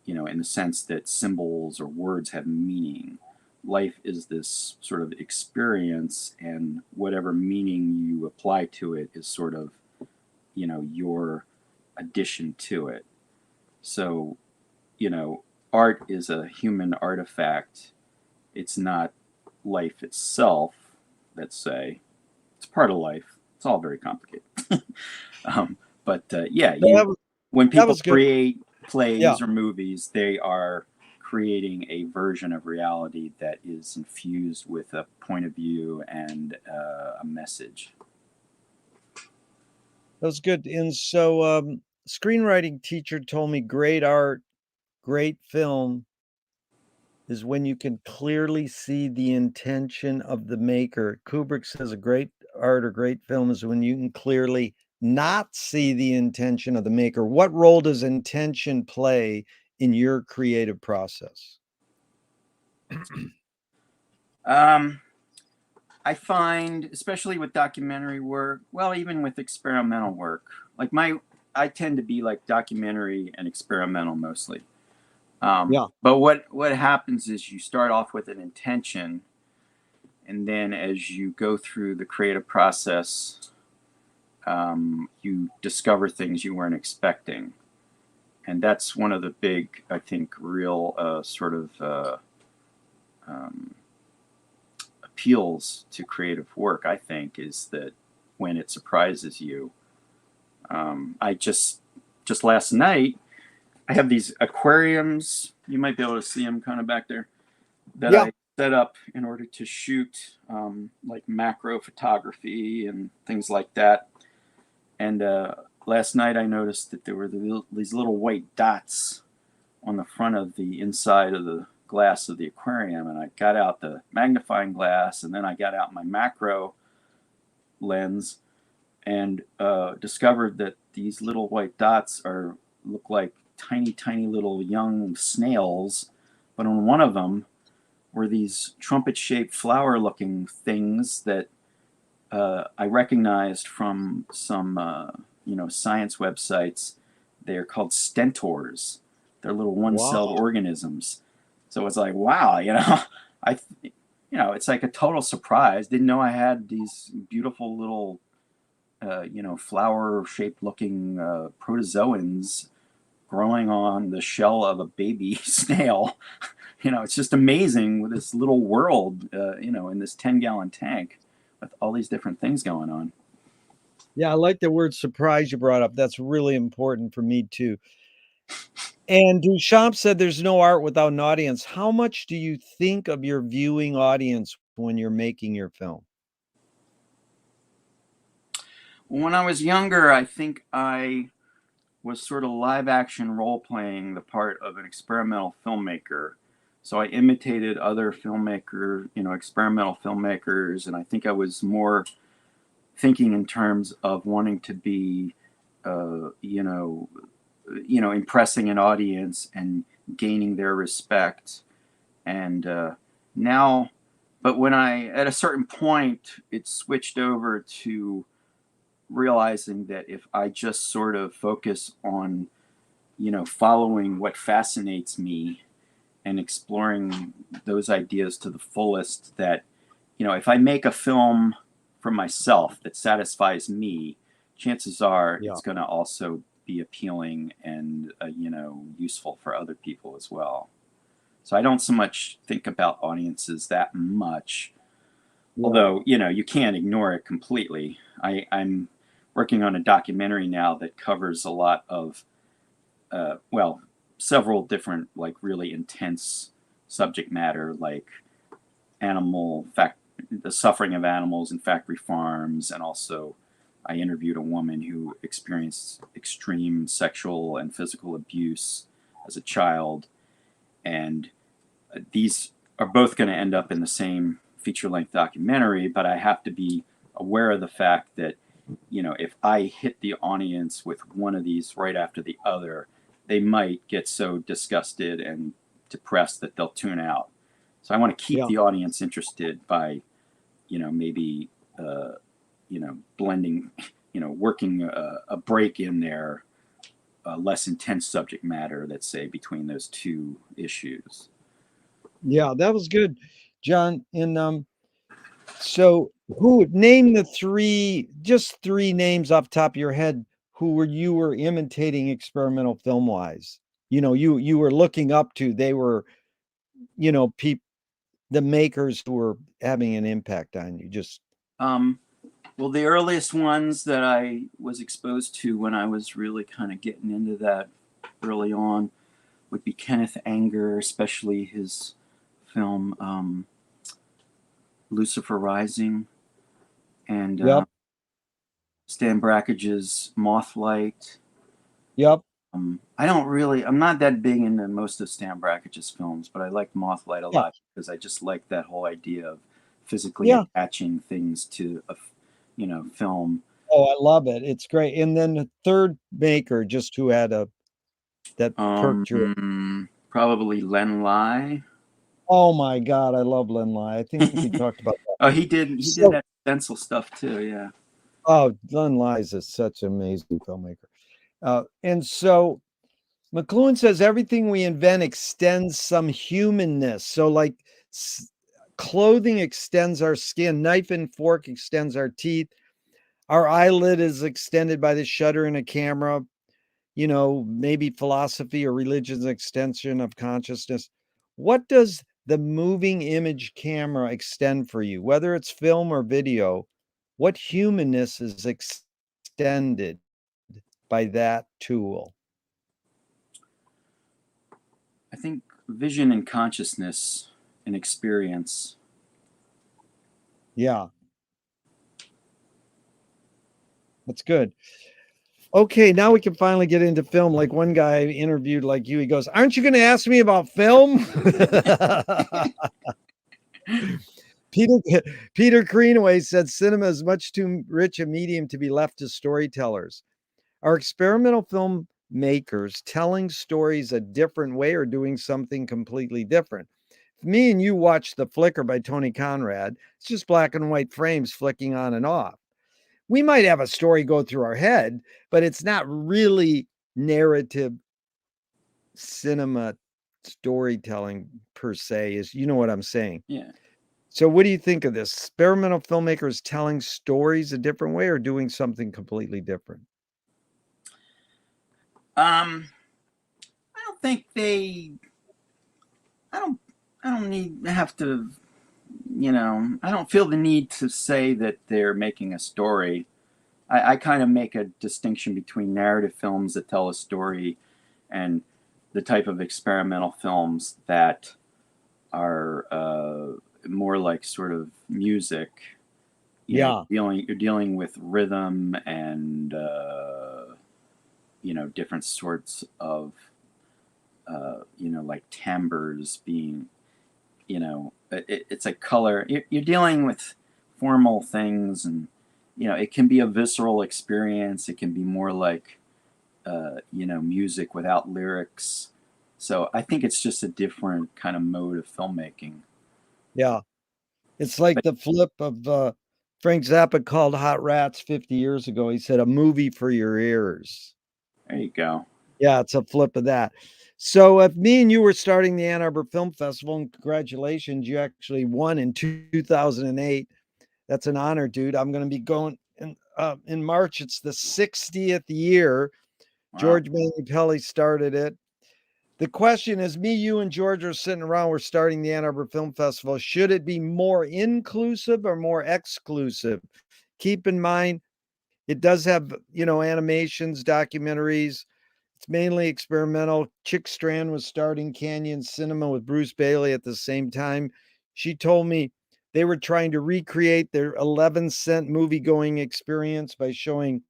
in the sense that symbols or words have meaning. Life is this sort of experience, and whatever meaning you apply to it is sort of, your addition to it. So, art is a human artifact. It's not life itself, let's say. It's part of life. It's all very complicated. Yeah, when people create plays or movies, they are creating a version of reality that is infused with a point of view and a message. That was good. And so, screenwriting teacher told me great art, great film is when you can clearly see the intention of the maker. Kubrick says a great art or great film is when you can clearly not see the intention of the maker. What role does intention play in your creative process? I find, especially with documentary work, well, even with experimental work, I tend to be like documentary and experimental mostly. But what happens is you start off with an intention, and then as you go through the creative process, you discover things you weren't expecting. And that's one of the big, I think, real sort of appeals to creative work, I think, is that when it surprises you. I just last night, I have these aquariums. You might be able to see them kind of back there that I set up in order to shoot like macro photography and things like that. And last night I noticed that there were these little white dots on the front of the inside of the glass of the aquarium, and I got out the magnifying glass, and then I got out my macro lens and discovered that these little white dots look like tiny little young snails, but on one of them were these trumpet-shaped flower-looking things that I recognized from some science websites. They're called stentors. They're little one-celled organisms. So it's like, wow, it's like a total surprise. Didn't know I had these beautiful little, flower-shaped looking protozoans growing on the shell of a baby snail. It's just amazing with this little world, in this 10-gallon tank with all these different things going on. Yeah, I like the word surprise you brought up. That's really important for me too. And Duchamp said there's no art without an audience. How much do you think of your viewing audience when you're making your film? When I was younger, I think I was sort of live action role playing the part of an experimental filmmaker. So I imitated other experimental filmmakers, and I think I was more thinking in terms of wanting to be, impressing an audience and gaining their respect. And now, but at a certain point, it switched over to realizing that if I just sort of focus on, following what fascinates me and exploring those ideas to the fullest, that, if I make a film for myself that satisfies me, chances are it's going to also be appealing and, useful for other people as well. So I don't so much think about audiences that much, although, you can't ignore it completely. I'm working on a documentary now that covers a lot of, several different, like, really intense subject matter, like the suffering of animals in factory farms, and also I interviewed a woman who experienced extreme sexual and physical abuse as a child, and these are both going to end up in the same feature-length documentary, but I have to be aware of the fact that, if I hit the audience with one of these right after the other, they might get so disgusted and depressed that they'll tune out. So I want to keep the audience interested by, maybe, blending, working a break in there, less intense subject matter, let's say, between those two issues. Yeah, that was good, John. And so who name the just three names off the top of your head who you were imitating experimental film wise? You were looking up to, they were, the makers who were having an impact on you. Just well, the earliest ones that I was exposed to when I was really kind of getting into that early on would be Kenneth Anger, especially his film Lucifer Rising, and Yep. Stan Brackage's Mothlight. Yep. I'm not that big into most of Stan Brackage's films, but I like Mothlight a lot because I just like that whole idea of physically attaching things to a film. Oh, I love it. It's great. And then the third maker, just who had that perked your... Probably Len Lai. Oh my God, I love Len Lai. I think we talked about that. Oh, he did that stencil stuff too, yeah. Oh, Len Lai is such an amazing filmmaker. And so McLuhan says everything we invent extends some humanness. So like clothing extends our skin, knife and fork extends our teeth. Our eyelid is extended by the shutter in a camera. Maybe philosophy or religion's extension of consciousness. What does the moving image camera extend for you? Whether it's film or video, what humanness is extended by that tool? I think vision and consciousness and experience. Yeah. That's good. Okay, now we can finally get into film. Like one guy interviewed like you, he goes, "Aren't you going to ask me about film?" Peter Greenaway said cinema is much too rich a medium to be left to storytellers. Are experimental film makers telling stories a different way or doing something completely different? If me and you watch The Flicker by Tony Conrad, it's just black and white frames flicking on and off. We might have a story go through our head, but it's not really narrative cinema storytelling per se, is, you know what I'm saying? Yeah. So what do you think of this? Experimental filmmakers telling stories a different way or doing something completely different? I don't think I don't feel the need to say that they're making a story. I kind of make a distinction between narrative films that tell a story and the type of experimental films that are more like sort of music. You're dealing with rhythm and different sorts of like timbres being, it's a color. You're dealing with formal things, and it can be a visceral experience. It can be more like music without lyrics. So I think it's just a different kind of mode of filmmaking. Yeah. It's like the flip of Frank Zappa called Hot Rats 50 years ago. He said, a movie for your ears. There you go. Yeah, it's a flip of that. So if me and you were starting the Ann Arbor Film Festival, and congratulations, you actually won in 2008. That's an honor, dude. I'm going to be going in March. It's the 60th year. Wow. George Manipelli started it. The question is, me, you, and George are sitting around. We're starting the Ann Arbor Film Festival. Should it be more inclusive or more exclusive? Keep in mind, it does have, animations, documentaries. It's mainly experimental. Chick Strand was starting Canyon Cinema with Bruce Bailey at the same time. She told me they were trying to recreate their 11-cent movie-going experience by showing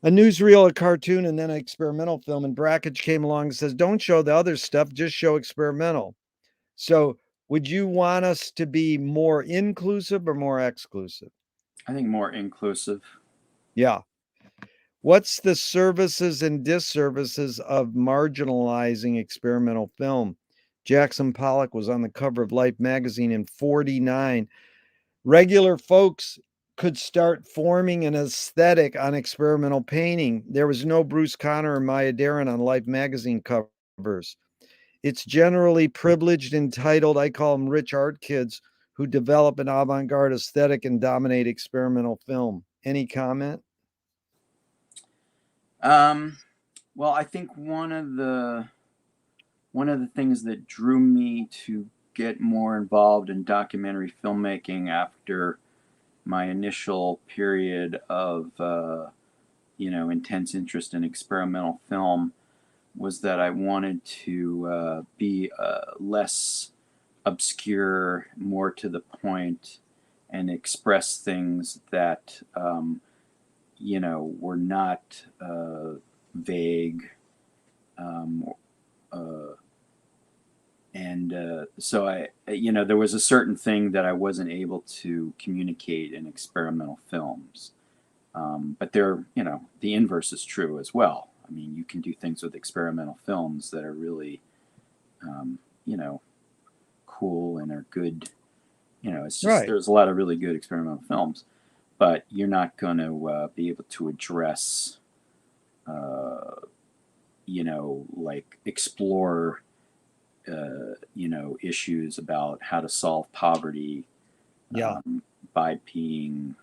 a newsreel, a cartoon, and then an experimental film. And Brackage came along and says, don't show the other stuff, just show experimental. So would you want us to be more inclusive or more exclusive? I think more inclusive. Yeah. What's the services and disservices of marginalizing experimental film? Jackson Pollock was on the cover of Life magazine in 49. Regular folks could start forming an aesthetic on experimental painting. There was no Bruce Conner or Maya Deren on Life magazine covers. It's generally privileged, entitled, I call them rich art kids, who develop an avant-garde aesthetic and dominate experimental film. Any comment? Well, I think one of the things that drew me to get more involved in documentary filmmaking after my initial period of intense interest in experimental film was that I wanted to be less obscure, more to the point, and express things that were not vague. So there was a certain thing that I wasn't able to communicate in experimental films. But the inverse is true as well. I mean, you can do things with experimental films that are really, cool and are good. It's just Right. there's a lot of really good experimental films, but you're not going to be able to address, like explore, issues about how to solve poverty Yeah. by being,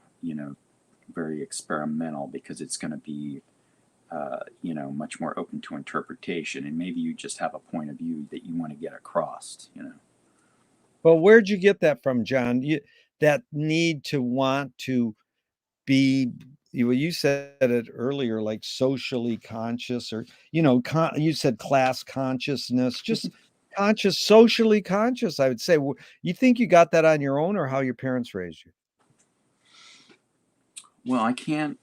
very experimental, because it's going to be, much more open to interpretation. And maybe you just have a point of view that you want to get across. Well, where'd you get that from, John? That need to want to be, you said it earlier, like socially conscious, or, you said class consciousness, just conscious, socially conscious, I would say. You think you got that on your own, or how your parents raised you? Well, I can't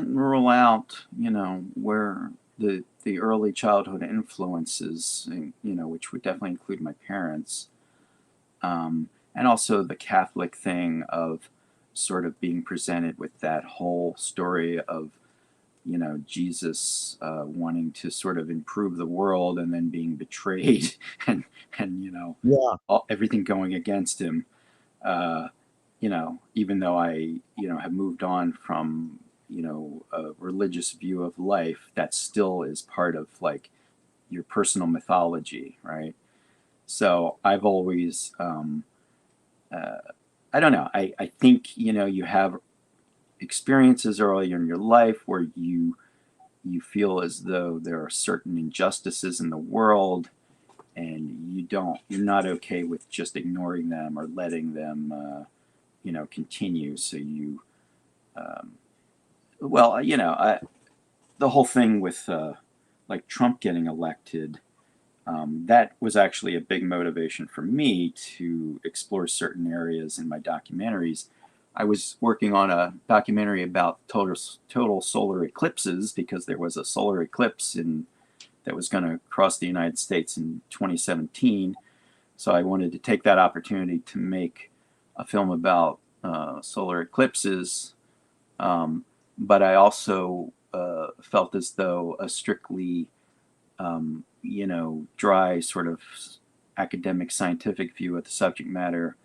rule out, where the early childhood influences, which would definitely include my parents, and also the Catholic thing of sort of being presented with that whole story of, Jesus wanting to sort of improve the world and then being betrayed and Yeah. everything going against him. Uh, even though I, have moved on from, a religious view of life, that still is part of like your personal mythology, right? So I've always, I don't know. I think, you have experiences earlier in your life where you feel as though there are certain injustices in the world, and you're not okay with just ignoring them or letting them continue. So you the whole thing with like Trump getting elected, that was actually a big motivation for me to explore certain areas in my documentaries. I was working on a documentary about total solar eclipses, because there was a solar eclipse that was going to cross the United States in 2017. So I wanted to take that opportunity to make a film about solar eclipses. But I also felt as though a strictly, dry sort of academic scientific view of the subject matter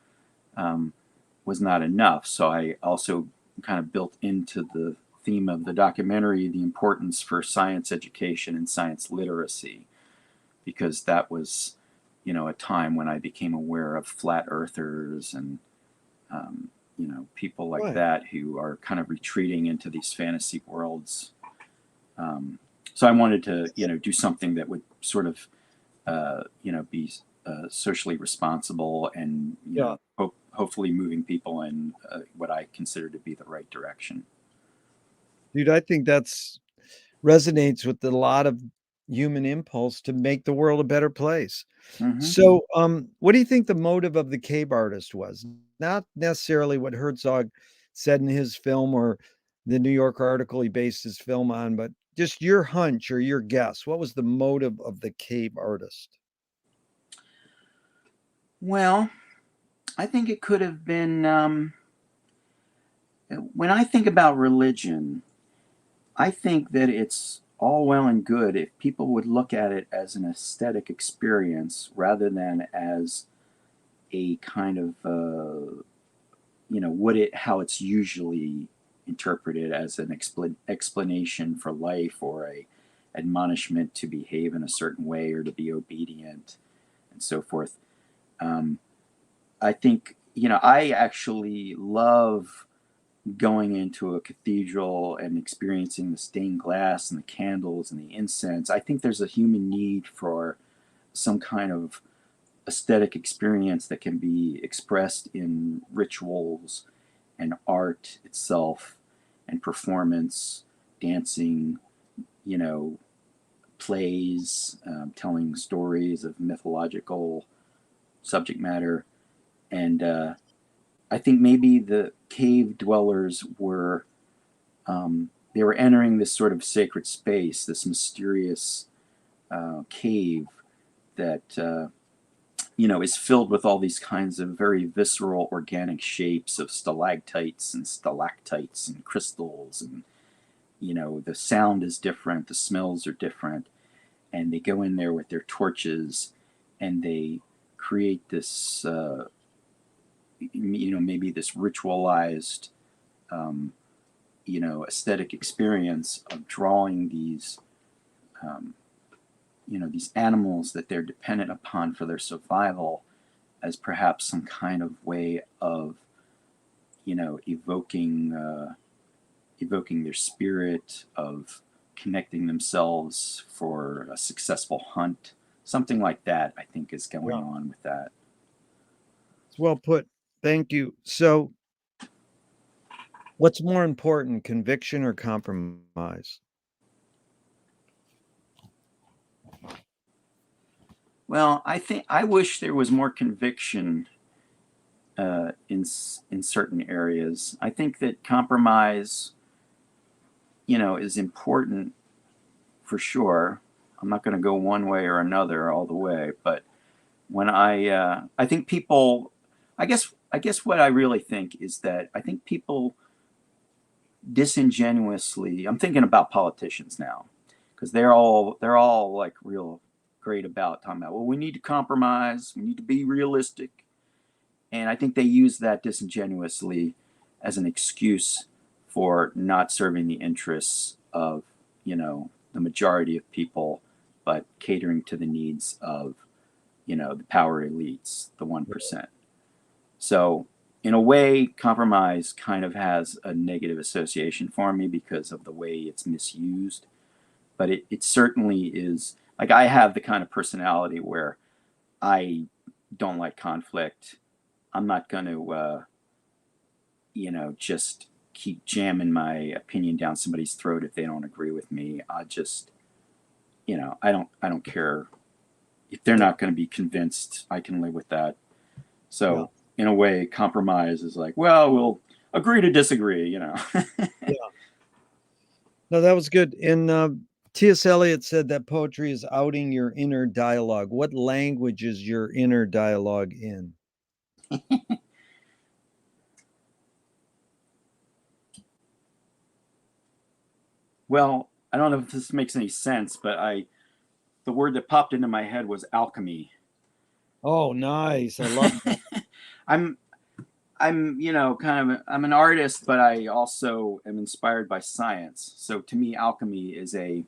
was not enough. So I also kind of built into the theme of the documentary the importance for science education and science literacy, because that was, a time when I became aware of flat earthers and, people like Right. that who are kind of retreating into these fantasy worlds. So I wanted to, do something that would sort of, be socially responsible and, Yeah. hopefully moving people in what I consider to be the right direction. Dude, I think that's resonates with a lot of human impulse to make the world a better place. Mm-hmm. So, what do you think the motive of the cave artist was? Not necessarily what Herzog said in his film or the New York article he based his film on, but just your hunch or your guess. What was the motive of the cave artist? Well, I think it could have been, when I think about religion, I think that it's all well and good if people would look at it as an aesthetic experience rather than as a kind of, how it's usually interpreted as an explanation for life or a admonishment to behave in a certain way or to be obedient and so forth. I think, I actually love going into a cathedral and experiencing the stained glass and the candles and the incense. I think there's a human need for some kind of aesthetic experience that can be expressed in rituals and art itself and performance, dancing, plays, telling stories of mythological subject matter. And I think maybe the cave dwellers were they were entering this sort of sacred space, this mysterious cave that is filled with all these kinds of very visceral, organic shapes of stalactites and stalactites and crystals, and the sound is different, the smells are different, and they go in there with their torches, and they create this. Maybe this ritualized, aesthetic experience of drawing these, these animals that they're dependent upon for their survival as perhaps some kind of way of, evoking their spirit, of connecting themselves for a successful hunt. Something like that, I think, is going on with that. It's well put. Thank you. So, what's more important, conviction or compromise? Well, I wish there was more conviction in certain areas. I think that compromise, is important for sure. I'm not going to go one way or another all the way, but when I think people, I guess what I really think is that I think people disingenuously. I'm thinking about politicians now, because they're all like real great about talking about, well, we need to compromise, we need to be realistic, and I think they use that disingenuously as an excuse for not serving the interests of the majority of people, but catering to the needs of the power elites, the 1%. So in a way, compromise kind of has a negative association for me because of the way it's misused. But it certainly is, like, I have the kind of personality where I don't like conflict. I'm not going to, just keep jamming my opinion down somebody's throat if they don't agree with me. I just, I don't care. If they're not going to be convinced, I can live with that. So in a way, compromise is like, well, we'll agree to disagree, Yeah. No, that was good. And T.S. Eliot said that poetry is outing your inner dialogue. What language is your inner dialogue in? Well, I don't know if this makes any sense, but the word that popped into my head was alchemy. Oh, nice. I love that. I'm I'm an artist, but I also am inspired by science. So to me, alchemy is a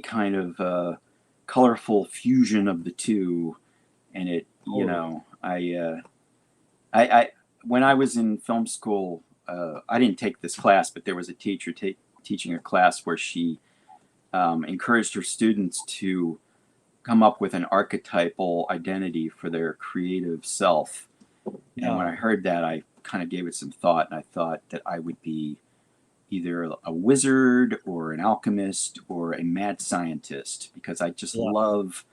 kind of colorful fusion of the two, and it, I when I was in film school, I didn't take this class, but there was a teacher teaching a class where she encouraged her students to come up with an archetypal identity for their creative self. And when I heard that, I kind of gave it some thought, and I thought that I would be, either a wizard or an alchemist or a mad scientist, because I just love,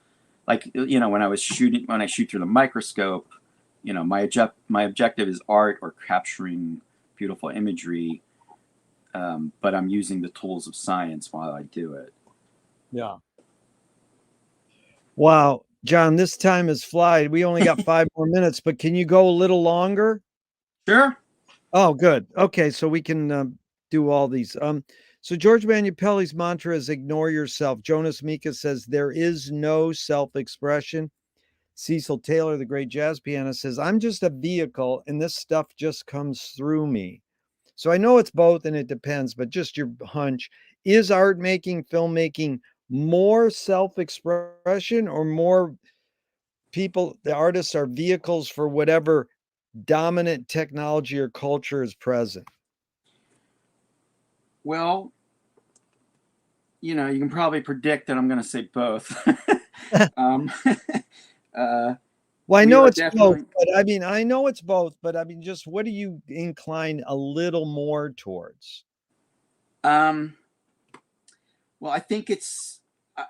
like, when I shoot through the microscope, my objective is art or capturing beautiful imagery, but I'm using the tools of science while I do it. Yeah. Wow, John, this time has flied. We only got 5 more minutes, but can you go a little longer? Sure. Oh, good. Okay, so we can do all these. So George Manupelli's mantra is ignore yourself. Jonas Mika says there is no self-expression. Cecil Taylor, the great jazz pianist, says I'm just a vehicle and this stuff just comes through me. So I know it's both and it depends, but just your hunch, is art making, filmmaking more self-expression or more people, the artists are vehicles for whatever dominant technology or culture is present? Well, you can probably predict that I'm going to say both. um, Well, I we know are it's both, definitely. but I know it's both, but just what do you incline a little more towards? Well, I think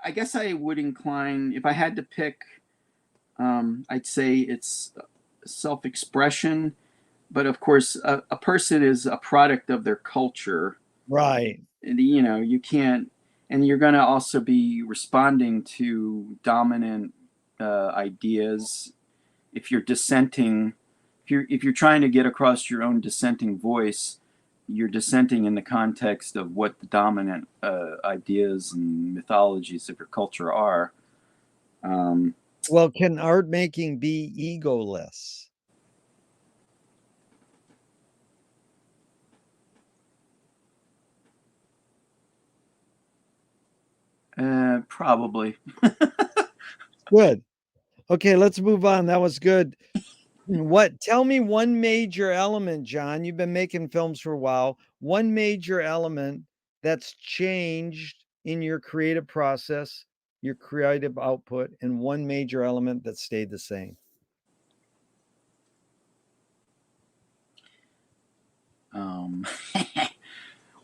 I guess I would incline, if I had to pick, I'd say it's self-expression, but of course, a person is a product of their culture. Right. And, you can't, and you're going to also be responding to dominant ideas. If you're dissenting, if you're trying to get across your own dissenting voice, you're dissenting in the context of what the dominant ideas and mythologies of your culture are. Well, can art making be egoless? Probably. Good. Okay, let's move on. That was good. Tell me one major element, John. You've been making films for a while. One major element that's changed in your creative process, your creative output, and one major element that stayed the same. Um,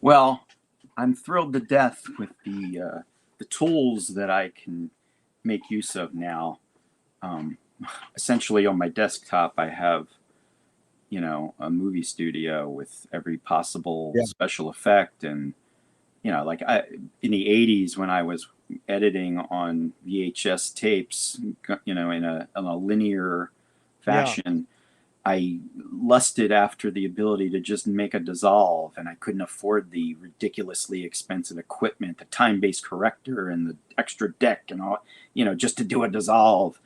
well, I'm thrilled to death with the tools that I can make use of now. Essentially, on my desktop, I have a movie studio with every possible Yeah. special effect, and like in the 80s when I was editing on VHS tapes, in a linear fashion, I lusted after the ability to just make a dissolve, and I couldn't afford the ridiculously expensive equipment, the time-based corrector and the extra deck and all, just to do a dissolve.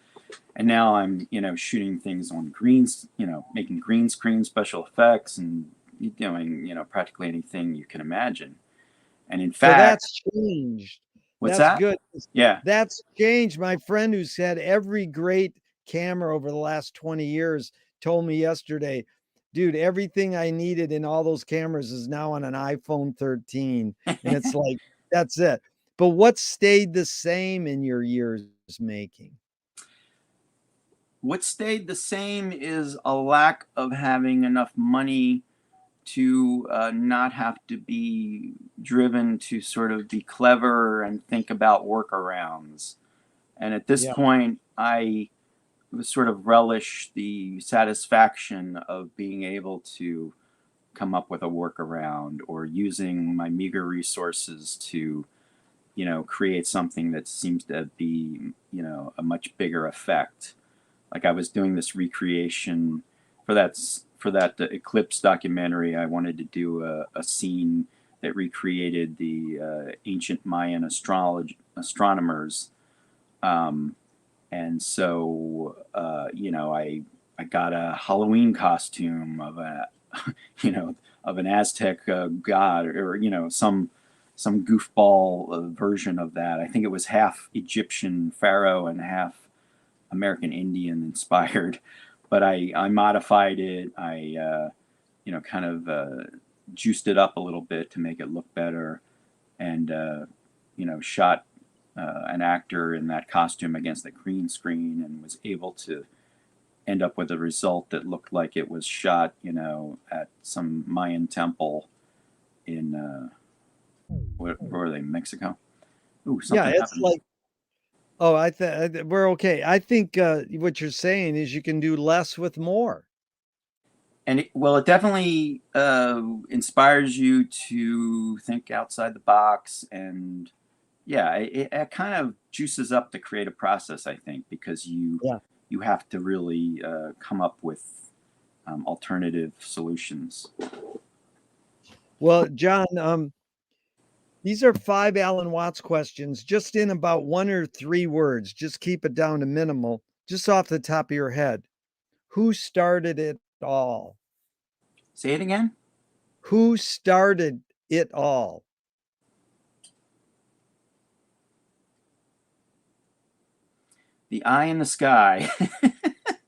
And now I'm, shooting things on greens, making green screen special effects and doing, practically anything you can imagine. And in So fact, that's changed. what's That's that? good. Yeah. That's changed. My friend who said every great camera over the last 20 years told me yesterday, dude, everything I needed in all those cameras is now on an iPhone 13. And it's like, that's it. But what stayed the same in your years making? What stayed the same is a lack of having enough money to not have to be driven to sort of be clever and think about workarounds. And at this Yeah. point, I sort of relish the satisfaction of being able to come up with a workaround or using my meager resources to, create something that seems to be, a much bigger effect. Like I was doing this recreation for that eclipse documentary. I wanted to do a scene that recreated the ancient Mayan astronomers, and so I got a Halloween costume of a of an Aztec god, or some goofball version of that. I think it was half Egyptian pharaoh and half American Indian inspired, but I modified it. I kind of juiced it up a little bit to make it look better, and shot an actor in that costume against the green screen, and was able to end up with a result that looked like it was shot, at some Mayan temple. in where are they? Mexico. Ooh, Yeah, something it's happened. like, oh, we're okay. I think what you're saying is you can do less with more. And it definitely inspires you to think outside the box, and yeah, it kind of juices up the creative process, I think, because you have to really come up with alternative solutions. Well, John, these are 5 Alan Watts questions, just in about 1 or 3 words. Just keep it down to minimal, just off the top of your head. Who started it all? Say it again. Who started it all? The eye in the sky.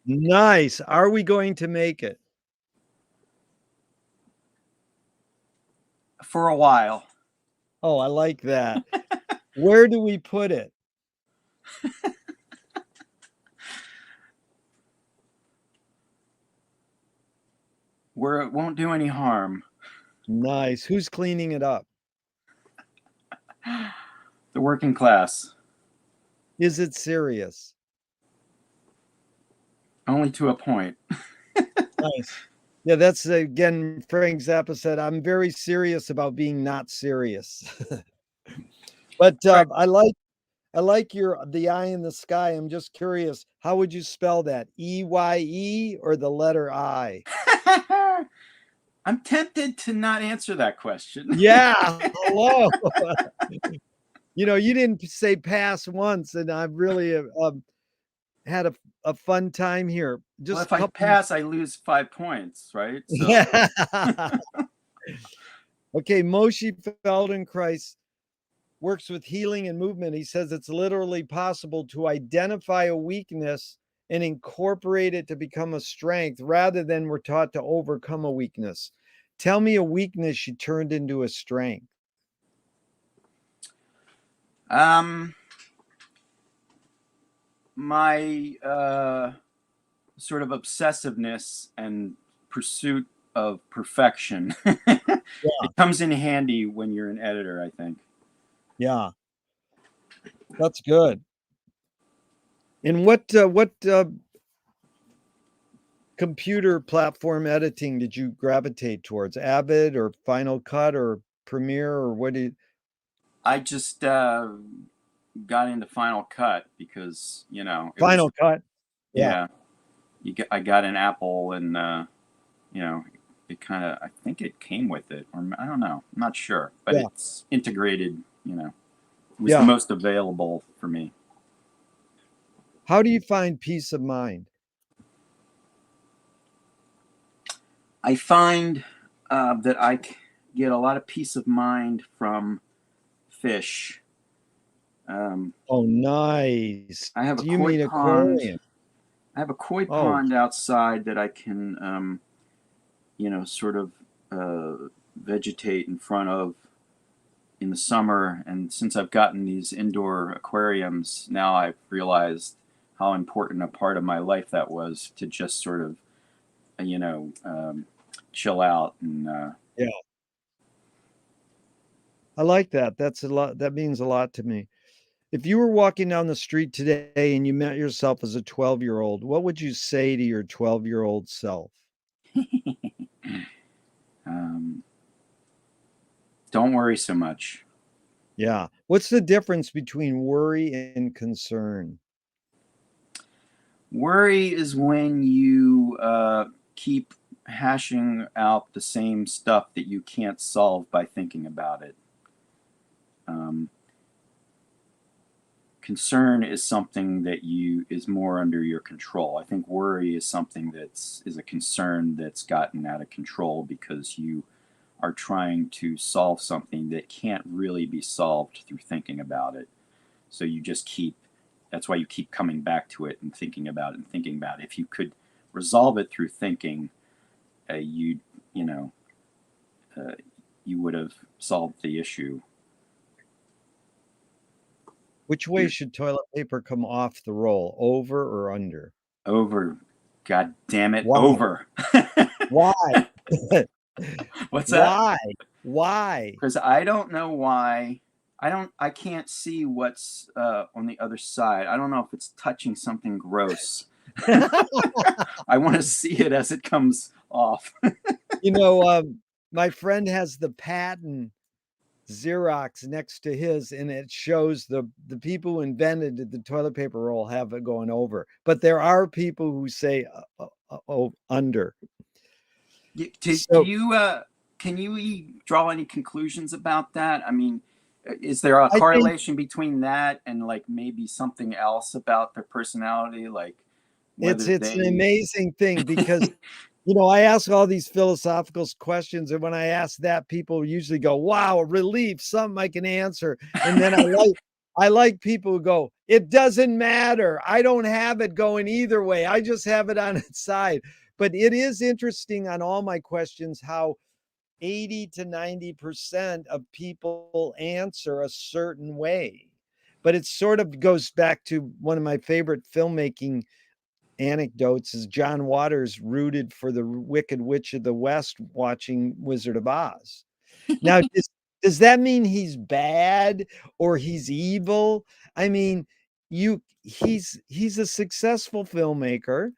Nice. Are we going to make it? For a while. Oh, I like that. Where do we put it? Where it won't do any harm. Nice. Who's cleaning it up? The working class. Is it serious? Only to a point. Nice. Yeah, that's again, Frank Zappa said, I'm very serious about being not serious. But Right. I like your the eye in the sky. I'm just curious, how would you spell that? EYE or the letter I? I'm tempted to not answer that question. Yeah, hello. You didn't say pass once, and I've really had a fun time here. Well, Just if I couple. pass, I lose 5 points, right? So Yeah. Okay, Moshe Feldenkrais works with healing and movement. He says it's literally possible to identify a weakness and incorporate it to become a strength rather than we're taught to overcome a weakness. Tell me a weakness you turned into a strength. my sort of obsessiveness and pursuit of perfection. It comes in handy when you're an editor, I think. Yeah, that's good. And what computer platform editing did you gravitate towards? Avid or Final Cut or Premiere, or what do you? I just got into Final Cut because it Final was Cut. yeah. I got an Apple, and it kind of, I think it came with it, or I don't know, I'm not sure, but Yeah. it's integrated. It was Yeah. the most available for me. How do you find peace of mind? I find that I get a lot of peace of mind from fish. Oh, nice. I have a Do you koi mean pond. aquarium? I have a koi Oh, pond outside that I can, sort of vegetate in front of in the summer. And since I've gotten these indoor aquariums, now I've realized how important a part of my life that was to just sort of, chill out and. yeah. I like that. That's a lot. That means a lot to me. If you were walking down the street today and you met yourself as a 12-year-old, what would you say to your 12-year-old self? Don't worry so much. Yeah. What's the difference between worry and concern? Worry is when you keep hashing out the same stuff that you can't solve by thinking about it. Concern is something that is more under your control. I think worry is something is a concern that's gotten out of control because you are trying to solve something that can't really be solved through thinking about it. So you just that's why you keep coming back to it and thinking about it and thinking about it. If you could resolve it through thinking, you would have solved the issue. Which way should toilet paper come off the roll, over or under? Over. God damn it. Why? Over. Why? What's that? Why? Why? Because I don't know why. I can't see what's on the other side. I don't know if it's touching something gross. I want to see it as it comes off. You know, my friend has the Patton Xerox next to his, and it shows the people who invented the toilet paper roll have it going over. But there are people who say, oh, under. Do So you can you draw any conclusions about that? I mean, is there a I think correlation between that and like maybe something else about their personality, like whether it's an they amazing thing because, you know, I ask all these philosophical questions, and when I ask that, people usually go, "Wow, a relief, something I can answer." And then I like people who go, "It doesn't matter. I don't have it going either way. I just have it on its side." But it is interesting on all my questions how 80 to 90% of people answer a certain way. But it sort of goes back to one of my favorite filmmaking anecdotes is John Waters rooted for the Wicked Witch of the West watching Wizard of Oz. Now, does that mean he's bad or he's evil? I mean, he's a successful filmmaker,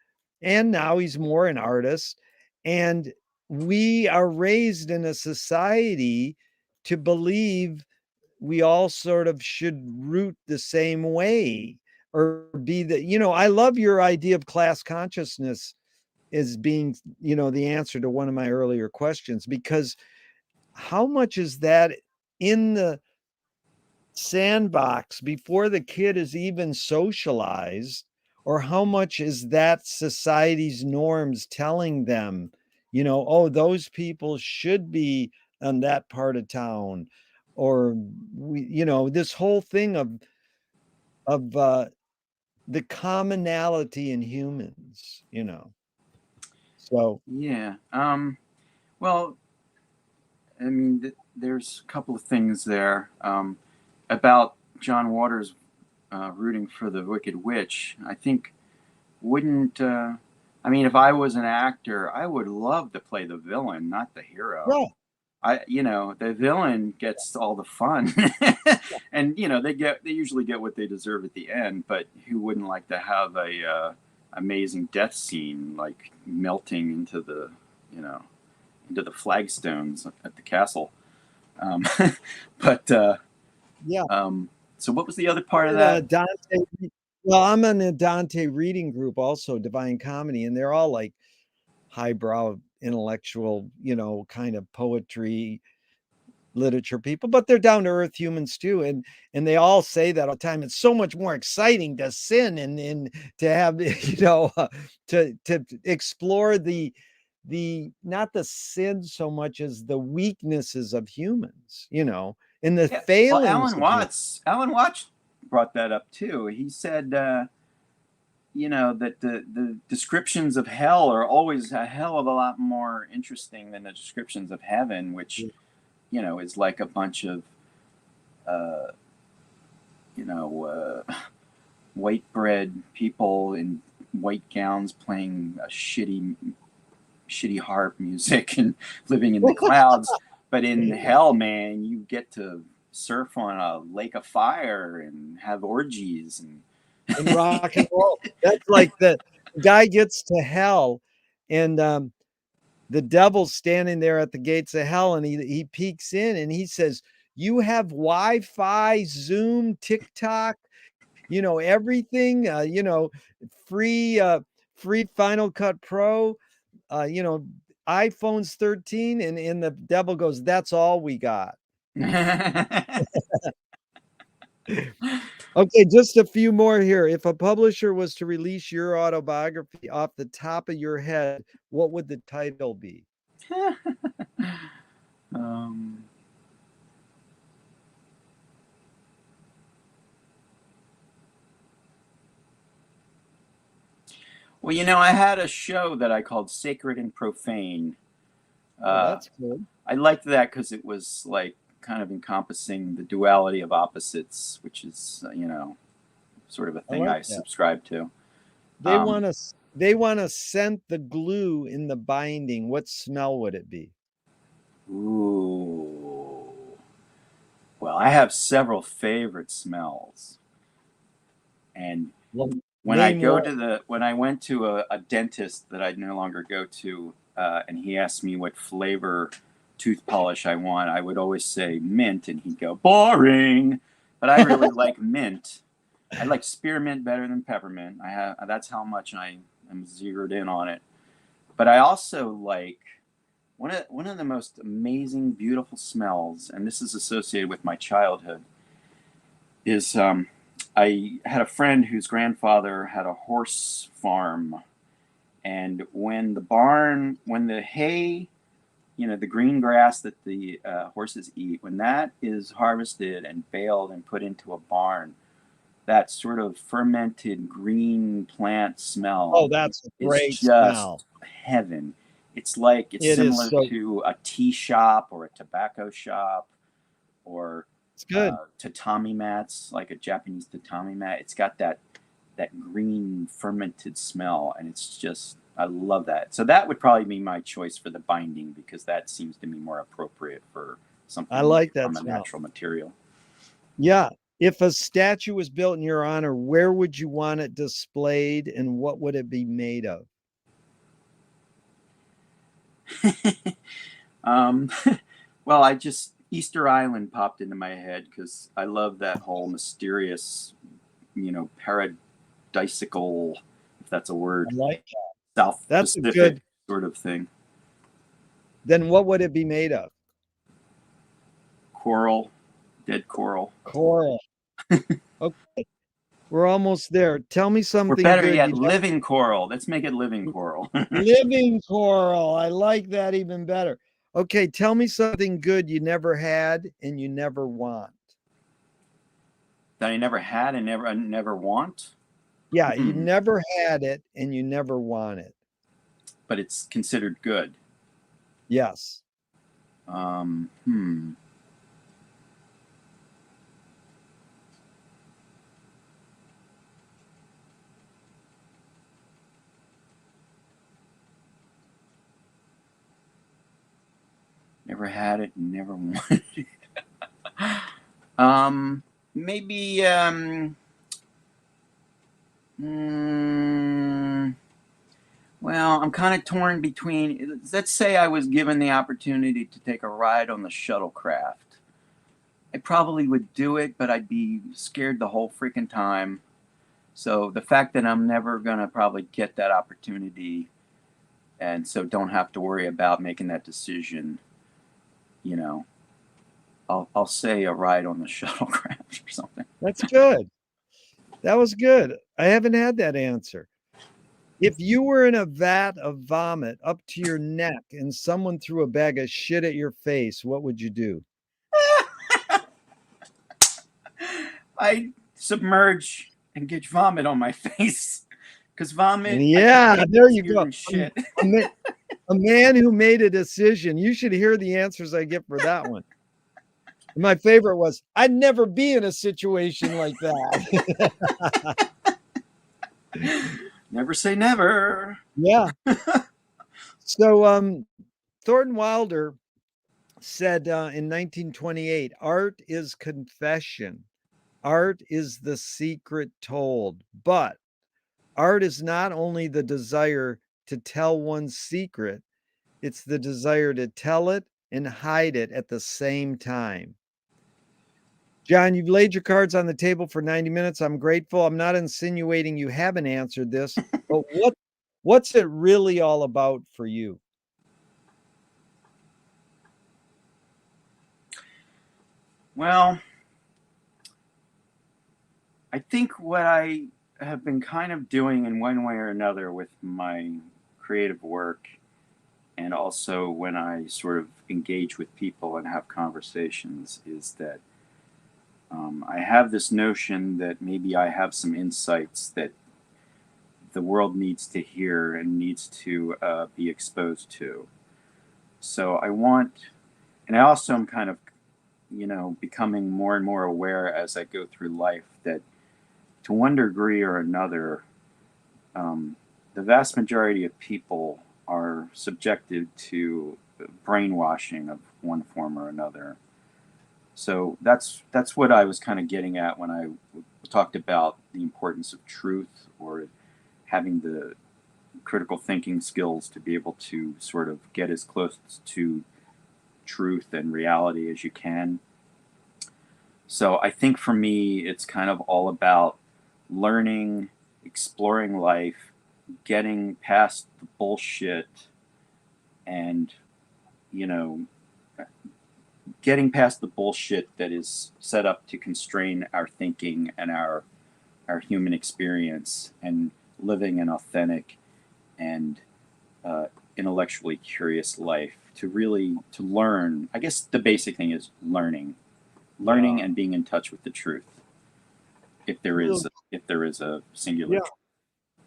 and now he's more an artist. And we are raised in a society to believe we all sort of should root the same way or be the, you know, I love your idea of class consciousness as being, you know, the answer to one of my earlier questions, because how much is that in the sandbox before the kid is even socialized, or how much is that society's norms telling them, you know, oh, those people should be on that part of town, or we, you know, this whole thing of the commonality in humans, you know. So yeah. Well, I mean, there's a couple of things there about John Waters rooting for the Wicked Witch. I think wouldn't I mean, if I was an actor, I would love to play the villain, not the hero. yeah, You know, the villain gets all the fun, and you know they usually get what they deserve at the end. But who wouldn't like to have a amazing death scene, like melting into the, you know, into the flagstones at the castle? Um, but yeah. so what was the other part of And, that? Dante, well, I'm in a Dante reading group also, Divine Comedy, and they're all like highbrow intellectual, you know, kind of poetry, literature people, but they're down to earth humans too. And they all say that all the time. It's so much more exciting to sin and to have, you know, to explore the not the sin so much as the weaknesses of humans, you know, and the Yeah, well, failings of humans. Alan Watts brought that up too. He said, you know, that the descriptions of hell are always a hell of a lot more interesting than the descriptions of heaven, which, you know, is like a bunch of, uh, you know, white bread people in white gowns playing a shitty harp music and living in the clouds. But in hell, man, you get to surf on a lake of fire and have orgies And rock and roll. That's like the guy gets to hell, and the devil's standing there at the gates of hell, and he peeks in and he says, "You have Wi-Fi, Zoom, TikTok, you know, everything, you know, free free Final Cut Pro, you know, iPhone's 13." And the devil goes, "That's all we got." Okay, just a few more here. If a publisher was to release your autobiography off the top of your head, what would the title be? um, well, you know, I had a show that I called Sacred and Profane. Oh, Uh, that's good. I liked that because it was like kind of encompassing the duality of opposites, which is, you know, sort of a I thing like I that. subscribe to. They Um, want to they want to scent the glue in the binding. What smell would it be? Ooh. Well, I have several favorite smells. And Well, when I name one. when I went to a dentist that I no longer go to, and he asked me what flavor tooth polish I want, I would always say mint, and he'd go, boring. But I really like mint. I like spearmint better than peppermint. That's how much I am zeroed in on it. But I also like one of the most amazing, beautiful smells, and this is associated with my childhood, is I had a friend whose grandfather had a horse farm, and when the hay, the green grass that the horses eat, when that is harvested and baled and put into a barn, that sort of fermented green plant smell Oh, that's a is great just smell. heaven. It's It is similar so to a tea shop or a tobacco shop or it's good. tatami mats, like a Japanese tatami mat. It's got that green fermented smell, and it's just I love that. So that would probably be my choice for the binding because that seems to me more appropriate for something I like that from a smell. natural material. Yeah. If a statue was built in your honor, where would you want it displayed and what would it be made of? um, well, Easter Island popped into my head because I love that whole mysterious, paradisical, if that's a word, I like South that's a Pacific good. sort of thing. Then what would it be made of? Coral, dead coral. Coral. Okay. We're almost there. Tell me Or something better good yet, you never living coral. Let's make it living coral. living coral. I like that even better. Okay, tell me something good you never had and you never want. That I never had and never want. Yeah, you never had it and you never want it. But it's considered good. Yes. Hmm. Never had it, never wanted it. Maybe well, I'm kind of torn between. Let's say I was given the opportunity to take a ride on the shuttlecraft. I probably would do it, but I'd be scared the whole freaking time. So the fact that I'm never gonna probably get that opportunity, and so don't have to worry about making that decision, you know, I'll say a ride on the shuttlecraft or something. That's good. That was good. I haven't had that answer. If you were in a vat of vomit up to your neck and someone threw a bag of shit at your face, what would you do? I submerge and get vomit on my face because vomit. I Yeah, think there you easier go. than shit. A man who made a decision. You should hear the answers I get for that one. My favorite was, I'd never be in a situation like that. Never say never. Yeah. So Thornton Wilder said in 1928, art is confession. Art is the secret told. But art is not only the desire to tell one's secret, it's the desire to tell it and hide it at the same time. John, you've laid your cards on the table for 90 minutes. I'm grateful. I'm not insinuating you haven't answered this, but what's it really all about for you? Well, I think what I have been kind of doing in one way or another with my creative work, and also when I sort of engage with people and have conversations, is that I have this notion that maybe I have some insights that the world needs to hear and needs to be exposed to. So I want, and I also am kind of, becoming more and more aware as I go through life that to one degree or another, the vast majority of people are subjected to brainwashing of one form or another. So that's what I was kind of getting at when I talked about the importance of truth, or having the critical thinking skills to be able to sort of get as close to truth and reality as you can. So I think for me, it's kind of all about learning, exploring life, getting past the bullshit, and, you know, getting past the bullshit that is set up to constrain our thinking and our human experience, and living an authentic and intellectually curious life, to really to learn. I guess the basic thing is learning and being in touch with the truth, if there is a singular Yeah. truth.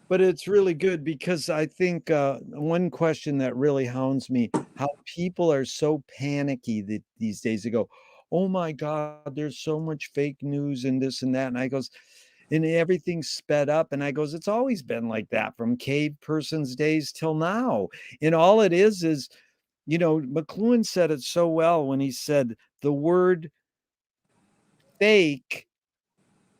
But it's really good, because I think one question that really hounds me, how people are so panicky that these days. They go, "Oh my God, there's so much fake news and this and that." And I goes, and everything's sped up. And I goes, it's always been like that from cave person's days till now. And all it is, McLuhan said it so well when he said the word fake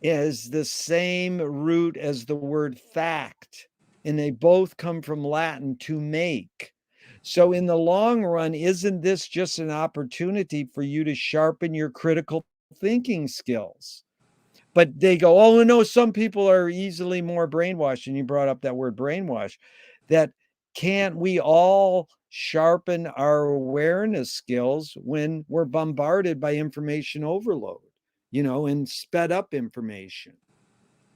is the same root as the word fact, and they both come from Latin, to make. So in the long run, isn't this just an opportunity for you to sharpen your critical thinking skills? But they go, "Oh, no, some people are easily more brainwashed." And you brought up that word brainwash. That can't we all sharpen our awareness skills when we're bombarded by information overload, and sped up information?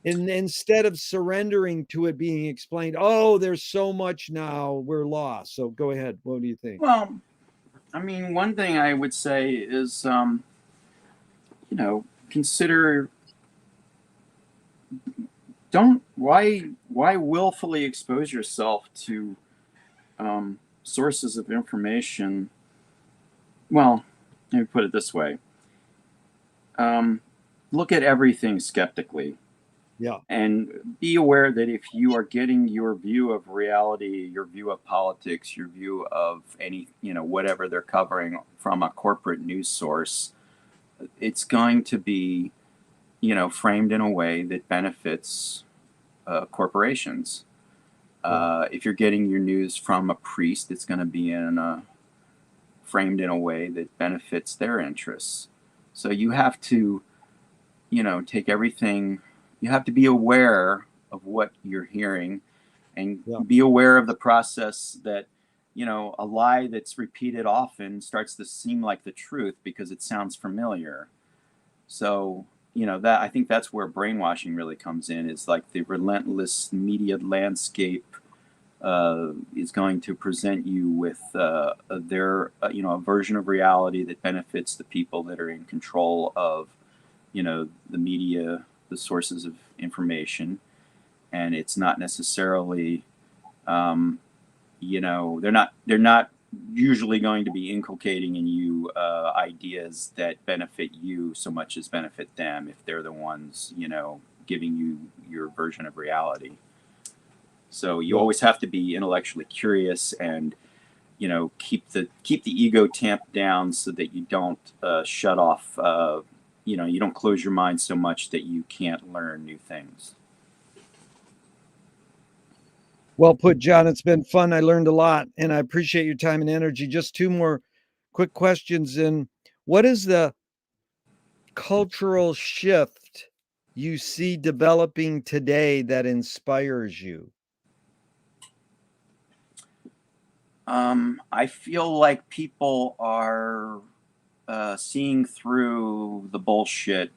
And instead of surrendering to it being explained, "Oh, there's so much now, we're lost." So go ahead. What do you think? Well, I mean, one thing I would say is, consider, don't why willfully expose yourself to sources of information. Well, let me put it this way. Look at everything skeptically. Yeah. And be aware that if you are getting your view of reality, your view of politics, your view of any, whatever they're covering from a corporate news source, it's going to be, framed in a way that benefits corporations. If you're getting your news from a priest, it's going to be framed in a way that benefits their interests. So you have to, take everything. You have to be aware of what you're hearing, and be aware of the process that, a lie that's repeated often starts to seem like the truth because it sounds familiar. So, that I think that's where brainwashing really comes in. Is like the relentless media landscape is going to present you with a version of reality that benefits the people that are in control of, the media, the sources of information. And it's not necessarily, they're not usually going to be inculcating in you ideas that benefit you so much as benefit them, if they're the ones, giving you your version of reality. So you always have to be intellectually curious, and, keep the ego tamped down, so that you don't shut off, you don't close your mind so much that you can't learn new things. Well put, John. It's been fun. I learned a lot, and I appreciate your time and energy. Just two more quick questions. What is the cultural shift you see developing today that inspires you? I feel like people are seeing through the bullshit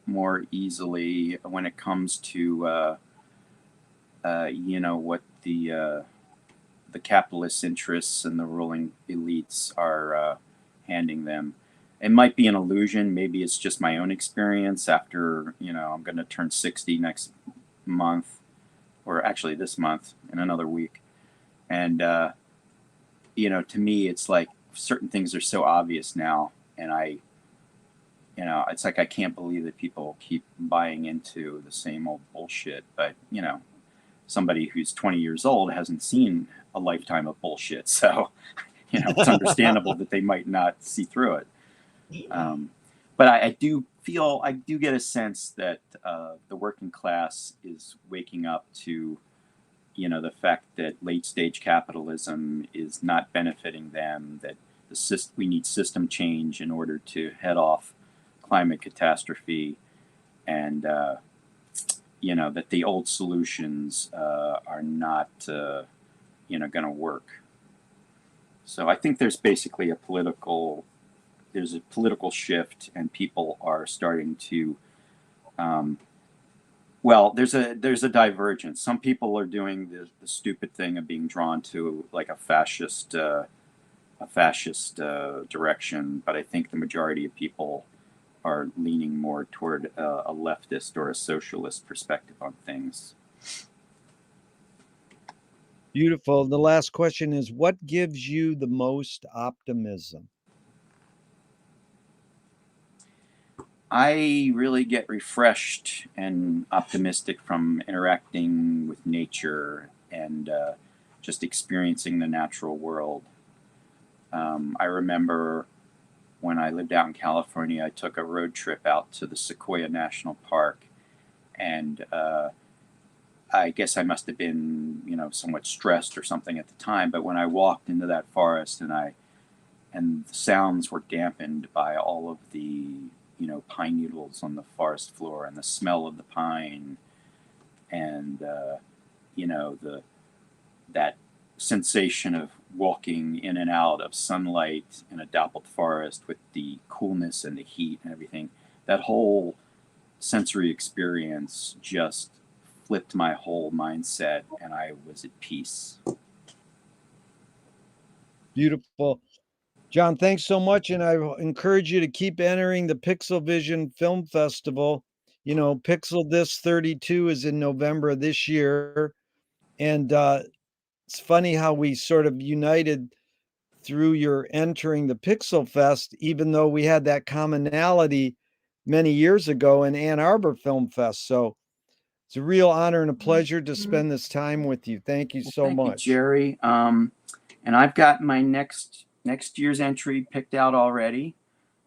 more easily when it comes to, what the capitalist interests and the ruling elites are handing them. It might be an illusion. Maybe it's just my own experience after, I'm going to turn 60 next month, or actually this month in another week. And, to me, it's like certain things are so obvious now. And it's like, I can't believe that people keep buying into the same old bullshit. But, somebody who's 20 years old hasn't seen a lifetime of bullshit. So It's understandable that they might not see through it. But I do get a sense that the working class is waking up to, the fact that late stage capitalism is not benefiting them, that we need system change in order to head off climate catastrophe, and that the old solutions are not going to work. So I think there's basically a political shift, and people are starting to there's a divergence. Some people are doing the stupid thing of being drawn to like a fascist direction, but I think the majority of people are leaning more toward a leftist or a socialist perspective on things. Beautiful. The last question is, what gives you the most optimism? I really get refreshed and optimistic from interacting with nature and just experiencing the natural world. I remember when I lived out in California, I took a road trip out to the Sequoia National Park, and I guess I must have been, somewhat stressed or something at the time. But when I walked into that forest, and the sounds were dampened by all of the, pine needles on the forest floor, and the smell of the pine, and that sensation of walking in and out of sunlight in a dappled forest with the coolness and the heat and everything. That whole sensory experience just flipped my whole mindset, and I was at peace. Beautiful. John, thanks so much. And I encourage you to keep entering the Pixel Vision Film Festival. Pixel Disc 32 is in November of this year. And it's funny how we sort of united through your entering the Pixel Fest, even though we had that commonality many years ago in Ann Arbor Film Fest. So it's a real honor and a pleasure to spend this time with you. Thank you so much. Thank you, Jerry. And I've got my next year's entry picked out already.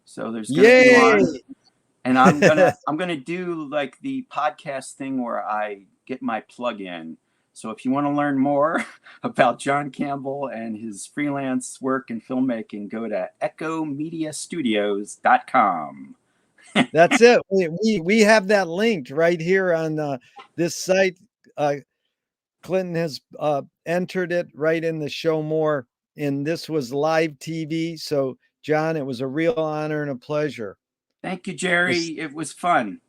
So there's going to be one. And I'm gonna do like the podcast thing where I get my plug in. So if you want to learn more about John Campbell and his freelance work in filmmaking, go to echomediastudios.com. That's it. We have that linked right here on this site. Clinton has entered it right in the show more. And this was live TV. So, John, it was a real honor and a pleasure. Thank you, Jerry. It was fun.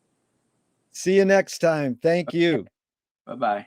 See you next time. Thank you. Bye-bye.